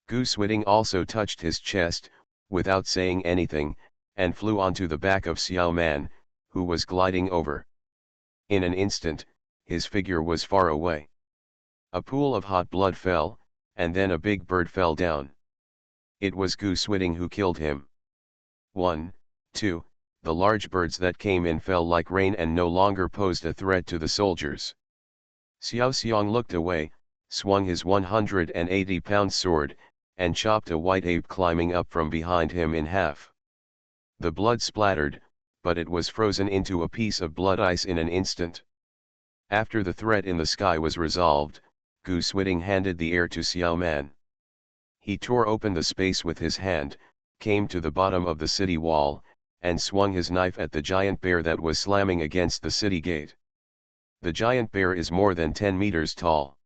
Goose Whitting also touched his chest, without saying anything, and flew onto the back of Xiao Man, who was gliding over. In an instant, his figure was far away. A pool of hot blood fell, and then a big bird fell down. It was Goose Whitting who killed him. 1, 2, the large birds that came in fell like rain and no longer posed a threat to the soldiers. Xiao Xiang looked away, swung his 180-pound sword, and chopped a white ape climbing up from behind him in half. The blood splattered, but it was frozen into a piece of blood ice in an instant. After the threat in the sky was resolved, Gu Swiding handed the air to Xiao Man. He tore open the space with his hand, came to the bottom of the city wall, and swung his knife at the giant bear that was slamming against the city gate. The giant bear is more than 10 meters tall.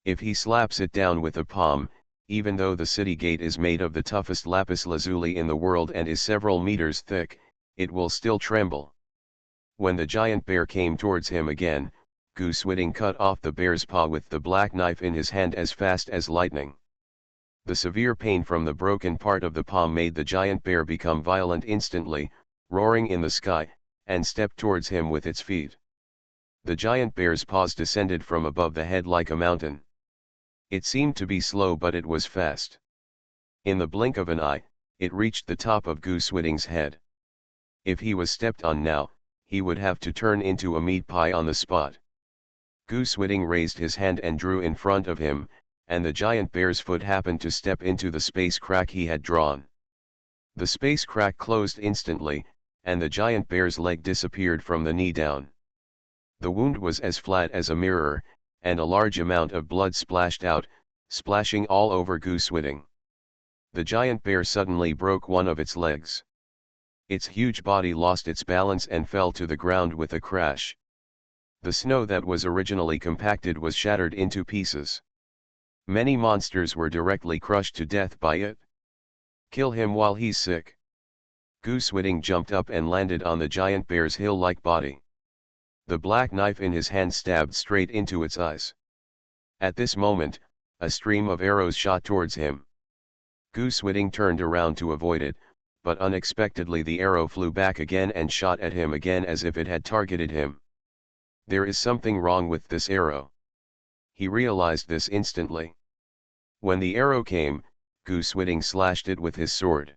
If he slaps it down with a palm, even though the city gate is made of the toughest lapis lazuli in the world and is several meters thick, it will still tremble. When the giant bear came towards him again, Gu Swiding cut off the bear's paw with the black knife in his hand as fast as lightning. The severe pain from the broken part of the palm made the giant bear become violent instantly, roaring in the sky, and stepped towards him with its feet. The giant bear's paws descended from above the head like a mountain. It seemed to be slow, but it was fast. In the blink of an eye, it reached the top of Gu Swiding's head. If he was stepped on now, he would have to turn into a meat pie on the spot. Gu Swiding raised his hand and drew in front of him, and the giant bear's foot happened to step into the space crack he had drawn. The space crack closed instantly, and the giant bear's leg disappeared from the knee down. The wound was as flat as a mirror, and a large amount of blood splashed out, splashing all over Gu Swiding. The giant bear suddenly broke one of its legs. Its huge body lost its balance and fell to the ground with a crash. The snow that was originally compacted was shattered into pieces. Many monsters were directly crushed to death by it. Kill him while he's sick. Gu Swiding jumped up and landed on the giant bear's hill-like body. The black knife in his hand stabbed straight into its eyes. At this moment, a stream of arrows shot towards him. Gu Swiding turned around to avoid it, but unexpectedly the arrow flew back again and shot at him again as if it had targeted him. There is something wrong with this arrow. He realized this instantly. When the arrow came, Gu Swiding slashed it with his sword.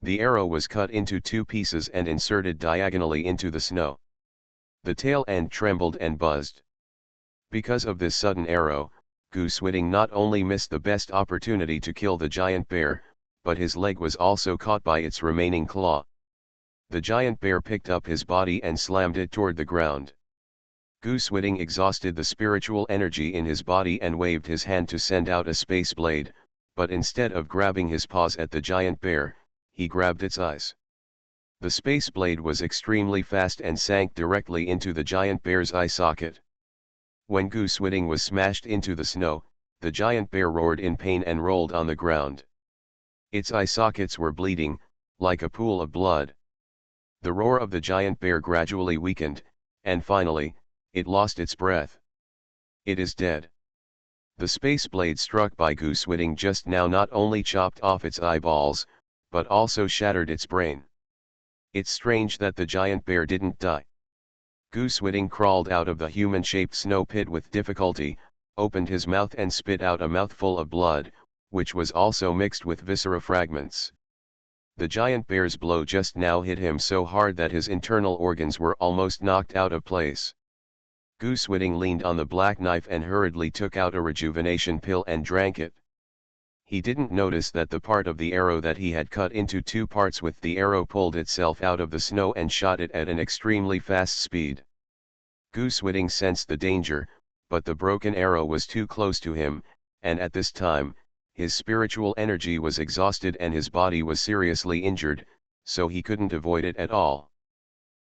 The arrow was cut into two pieces and inserted diagonally into the snow. The tail end trembled and buzzed. Because of this sudden arrow, Gu Swiding not only missed the best opportunity to kill the giant bear, but his leg was also caught by its remaining claw. The giant bear picked up his body and slammed it toward the ground. Gu Swiding exhausted the spiritual energy in his body and waved his hand to send out a space blade, but instead of grabbing his paws at the giant bear, he grabbed its eyes. The space blade was extremely fast and sank directly into the giant bear's eye socket. When Gu Swiding was smashed into the snow, the giant bear roared in pain and rolled on the ground. Its eye sockets were bleeding, like a pool of blood. The roar of the giant bear gradually weakened, and finally, it lost its breath. It is dead. The space blade struck by Gu Swiding just now not only chopped off its eyeballs, but also shattered its brain. It's strange that the giant bear didn't die. Gu Swiding crawled out of the human-shaped snow pit with difficulty, opened his mouth and spit out a mouthful of blood, which was also mixed with viscera fragments. The giant bear's blow just now hit him so hard that his internal organs were almost knocked out of place. Gu Swiding leaned on the black knife and hurriedly took out a rejuvenation pill and drank it. He didn't notice that the part of the arrow that he had cut into two parts with the arrow pulled itself out of the snow and shot it at an extremely fast speed. Gu Swiding sensed the danger, but the broken arrow was too close to him, and at this time, his spiritual energy was exhausted and his body was seriously injured, so he couldn't avoid it at all.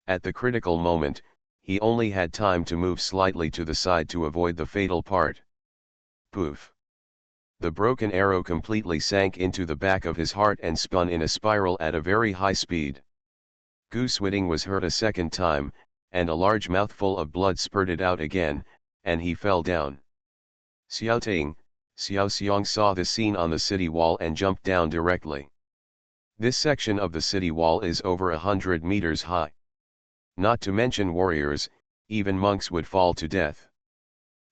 At the critical moment, he only had time to move slightly to the side to avoid the fatal part. Poof! The broken arrow completely sank into the back of his heart and spun in a spiral at a very high speed. Gu Swiding was hurt a second time, and a large mouthful of blood spurted out again, and he fell down. Xiao Xiang saw the scene on the city wall and jumped down directly. This section of the city wall is over 100 meters high. Not to mention warriors, even monks would fall to death.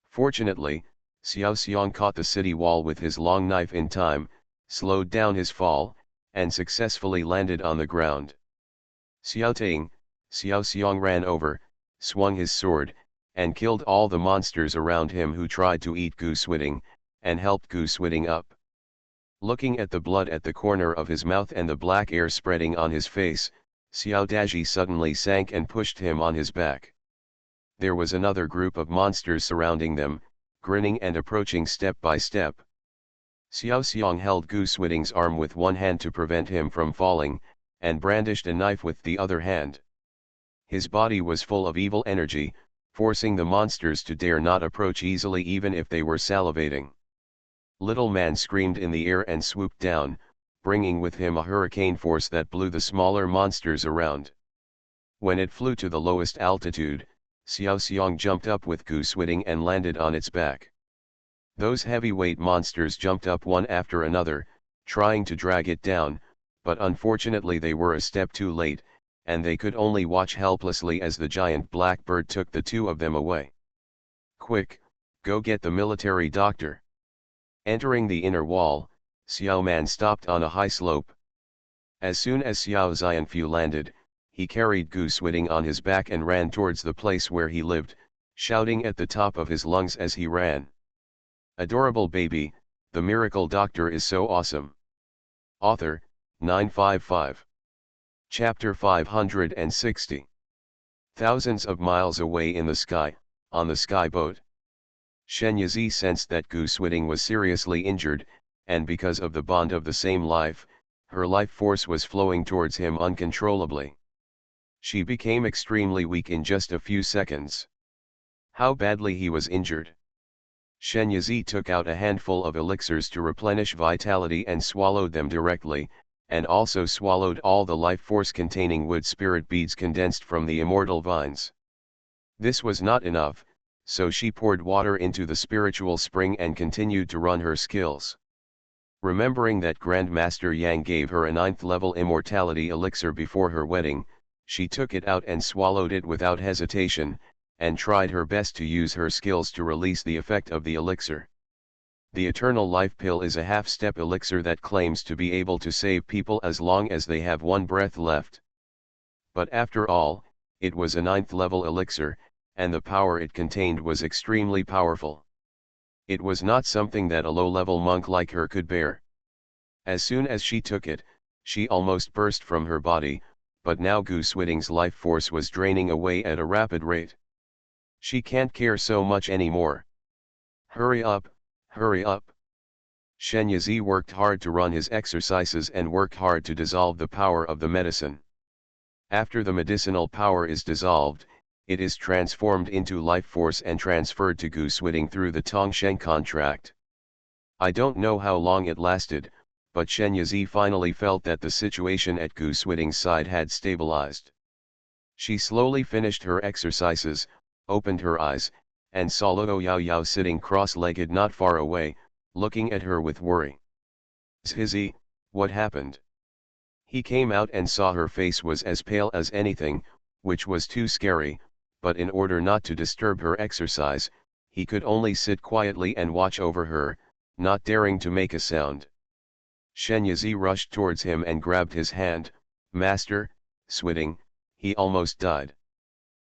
Fortunately, Xiao Xiang caught the city wall with his long knife in time, slowed down his fall, and successfully landed on the ground. Xiao Taing, Xiao Xiong ran over, swung his sword, and killed all the monsters around him who tried to eat Gu Swiding, and helped Gu Swiding up. Looking at the blood at the corner of his mouth and the black air spreading on his face, Xiao Daji suddenly sank and pushed him on his back. There was another group of monsters surrounding them, grinning and approaching step by step. Xiao Xiong held Gu Swiding's arm with one hand to prevent him from falling, and brandished a knife with the other hand. His body was full of evil energy, forcing the monsters to dare not approach easily even if they were salivating. Little Man screamed in the air and swooped down, bringing with him a hurricane force that blew the smaller monsters around. When it flew to the lowest altitude, Xiao Xiong jumped up with Gu Swiding and landed on its back. Those heavyweight monsters jumped up one after another, trying to drag it down, but unfortunately they were a step too late, and they could only watch helplessly as the giant black bird took the two of them away. "Quick, go get the military doctor." Entering the inner wall, Xiao Man stopped on a high slope. As soon as Xiao Xianfu landed, he carried Gu Swiding on his back and ran towards the place where he lived, shouting at the top of his lungs as he ran. Adorable baby, the miracle doctor is so awesome. Author, 955. Chapter 560. Thousands of miles away in the sky, on the sky boat. Shen Yizi sensed that Gu Swiding was seriously injured, and because of the bond of the same life, her life force was flowing towards him uncontrollably. She became extremely weak in just a few seconds. How badly he was injured. Shen Yizi took out a handful of elixirs to replenish vitality and swallowed them directly, and also swallowed all the life force containing wood spirit beads condensed from the immortal vines. This was not enough, so she poured water into the spiritual spring and continued to run her skills. Remembering that Grandmaster Yang gave her a 9th level immortality elixir before her wedding, she took it out and swallowed it without hesitation, and tried her best to use her skills to release the effect of the elixir. The Eternal Life Pill is a half-step elixir that claims to be able to save people as long as they have one breath left. But after all, it was a 9th level elixir, and the power it contained was extremely powerful. It was not something that a low-level monk like her could bear. As soon as she took it, she almost burst from her body, but now Gu Swiding's life force was draining away at a rapid rate. She can't care so much anymore. Hurry up, hurry up. Shen Yizi worked hard to run his exercises and worked hard to dissolve the power of the medicine. After the medicinal power is dissolved, it is transformed into life force and transferred to Gu Swiding through the Tongshen contract. I don't know how long it lasted, but Shen Yizi finally felt that the situation at Gu Swiding's side had stabilized. She slowly finished her exercises, opened her eyes, and saw Luo Yao Yao sitting cross-legged not far away, looking at her with worry. "Zhizi, what happened?" He came out and saw her face was as pale as anything, which was too scary, but in order not to disturb her exercise, he could only sit quietly and watch over her, not daring to make a sound. Shen Yizi rushed towards him and grabbed his hand. "Master, Swiding, he almost died."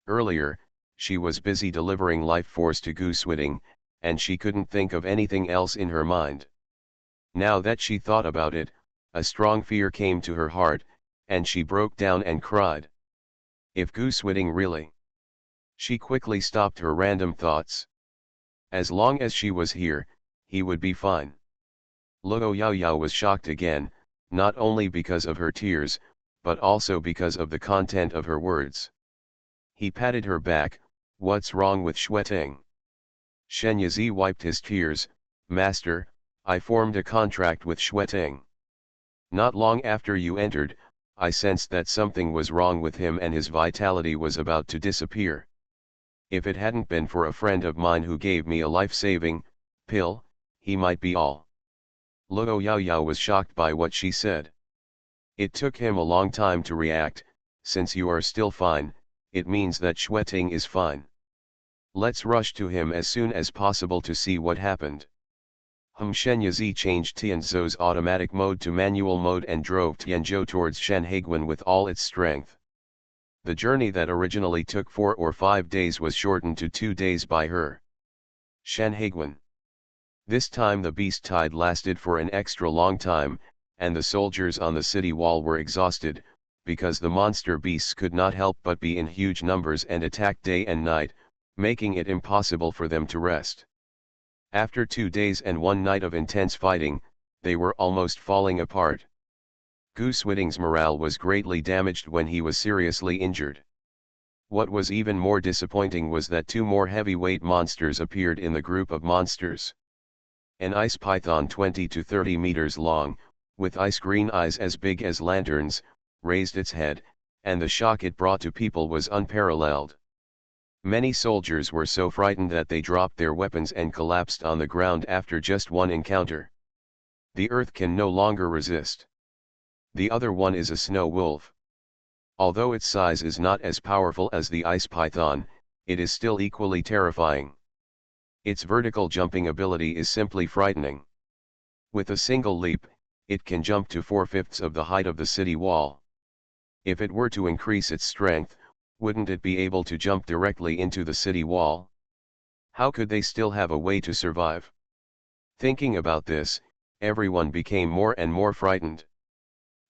Earlier, she was busy delivering life force to Gu Swiding, and she couldn't think of anything else in her mind. Now that she thought about it, a strong fear came to her heart, and she broke down and cried. If Gu Swiding really... She quickly stopped her random thoughts. As long as she was here, he would be fine. Luo Yao Yao was shocked again, not only because of her tears, but also because of the content of her words. He patted her back. "What's wrong with Xueting?" Shen Yizi wiped his tears. "Master, I formed a contract with Xueting. Not long after you entered, I sensed that something was wrong with him and his vitality was about to disappear. If it hadn't been for a friend of mine who gave me a life-saving pill, he might be all." Luo Yao Yao was shocked by what she said. It took him a long time to react. "Since you are still fine, it means that Xueting is fine. Let's rush to him as soon as possible to see what happened." Shen Yizi changed Tianzhou's automatic mode to manual mode and drove Tianzhou towards Shenheguan with all its strength. The journey that originally took 4 or 5 days was shortened to 2 days by her. Shen Haiguan. This time the beast tide lasted for an extra long time, and the soldiers on the city wall were exhausted, because the monster beasts could not help but be in huge numbers and attack day and night, making it impossible for them to rest. After 2 days and 1 night of intense fighting, they were almost falling apart. Goose Whitting's morale was greatly damaged when he was seriously injured. What was even more disappointing was that 2 more heavyweight monsters appeared in the group of monsters. An ice python 20 to 30 meters long, with ice-green eyes as big as lanterns, raised its head, and the shock it brought to people was unparalleled. Many soldiers were so frightened that they dropped their weapons and collapsed on the ground after just one encounter. The earth can no longer resist. The other one is a snow wolf. Although its size is not as powerful as the ice python, it is still equally terrifying. Its vertical jumping ability is simply frightening. With a single leap, it can jump to 4/5 of the height of the city wall. If it were to increase its strength, wouldn't it be able to jump directly into the city wall? How could they still have a way to survive? Thinking about this, everyone became more and more frightened.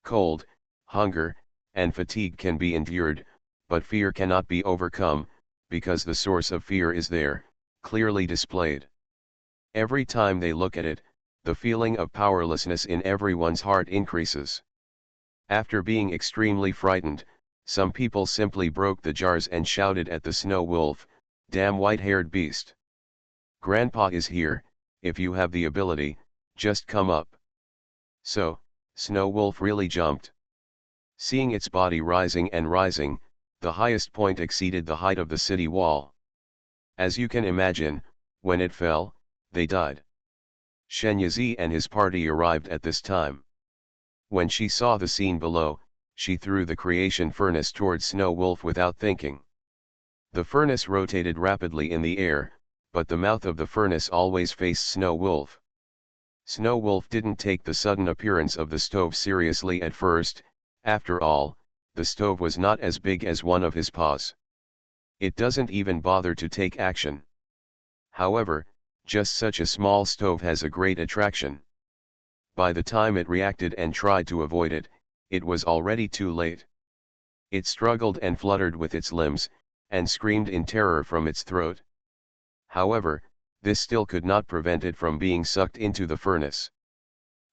Cold, hunger, and fatigue can be endured, but fear cannot be overcome, because the source of fear is there, clearly displayed. Every time they look at it, the feeling of powerlessness in everyone's heart increases. After being extremely frightened, some people simply broke the jars and shouted at the snow wolf, "Damn white-haired beast! Grandpa is here, if you have the ability, just come up." So, Snow Wolf really jumped. Seeing its body rising and rising, the highest point exceeded the height of the city wall. As you can imagine, when it fell, they died. Shen Yazi and his party arrived at this time. When she saw the scene below, she threw the creation furnace towards Snow Wolf without thinking. The furnace rotated rapidly in the air, but the mouth of the furnace always faced Snow Wolf. Snow Wolf didn't take the sudden appearance of the stove seriously at first. After all, the stove was not as big as one of his paws. It doesn't even bother to take action. However, just such a small stove has a great attraction. By the time it reacted and tried to avoid it, it was already too late. It struggled and fluttered with its limbs, and screamed in terror from its throat. However, this still could not prevent it from being sucked into the furnace.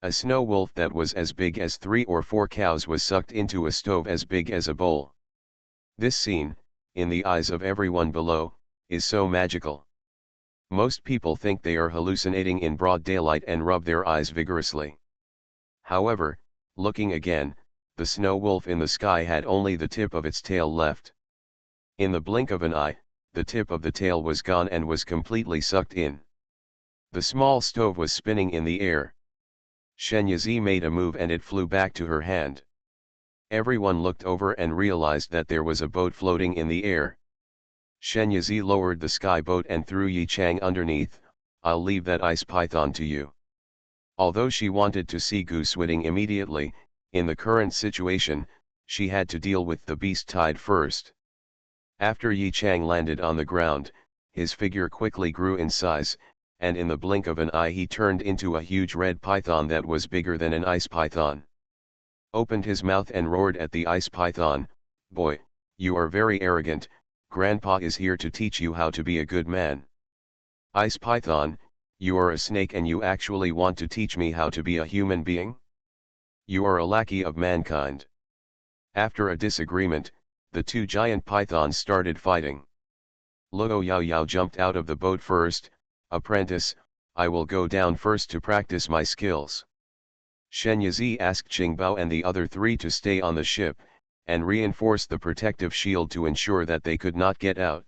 A snow wolf that was as big as 3 or 4 cows was sucked into a stove as big as a bowl. This scene, in the eyes of everyone below, is so magical. Most people think they are hallucinating in broad daylight and rub their eyes vigorously. However, looking again, the snow wolf in the sky had only the tip of its tail left. In the blink of an eye, the tip of the tail was gone and was completely sucked in. The small stove was spinning in the air. Shen Yazi made a move and it flew back to her hand. Everyone looked over and realized that there was a boat floating in the air. Shen Yazi lowered the sky boat and threw Yi Chang underneath. "I'll leave that ice python to you." Although she wanted to see Goose Whitting immediately, in the current situation, she had to deal with the beast tide first. After Yi Chang landed on the ground, his figure quickly grew in size, and in the blink of an eye he turned into a huge red python that was bigger than an ice python. Opened his mouth and roared at the ice python, "Boy, you are very arrogant. Grandpa is here to teach you how to be a good man." "Ice python, you are a snake and you actually want to teach me how to be a human being? You are a lackey of mankind." After a disagreement, the 2 giant pythons started fighting. Luo Yao Yao jumped out of the boat first. "Apprentice, I will go down first to practice my skills." Shen Yazi asked Qingbao and the other 3 to stay on the ship, and reinforce the protective shield to ensure that they could not get out.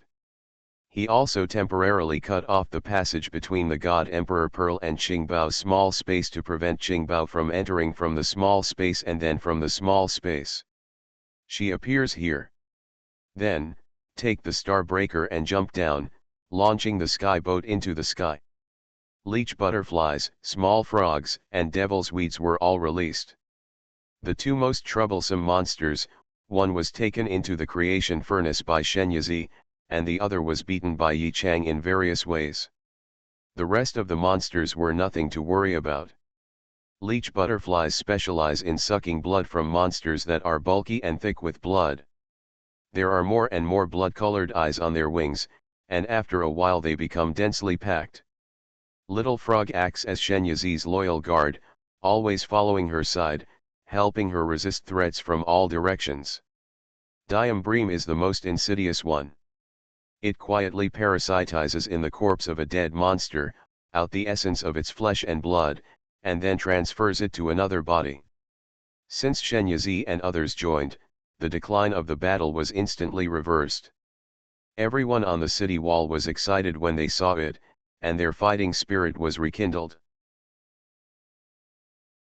He also temporarily cut off the passage between the God Emperor Pearl and Qingbao's small space to prevent Qingbao from entering from the small space and then from the small space. She appears here. Then, take the star breaker and jump down, launching the sky boat into the sky. Leech butterflies, small frogs, and devil's weeds were all released. The 2 most troublesome monsters, One was taken into the creation furnace by Shenyazi, and the other was beaten by Yi Chang in various ways. The rest of the monsters were nothing to worry about. Leech butterflies specialize in sucking blood from monsters that are bulky and thick with blood. There are more and more blood-colored eyes on their wings, and after a while they become densely packed. Little Frog acts as Shenyazi's loyal guard, always following her side, helping her resist threats from all directions. Diambreme is the most insidious one. It quietly parasitizes in the corpse of a dead monster, out the essence of its flesh and blood, and then transfers it to another body. Since Shenyazi and others joined, the decline of the battle was instantly reversed. Everyone on the city wall was excited when they saw it, and their fighting spirit was rekindled.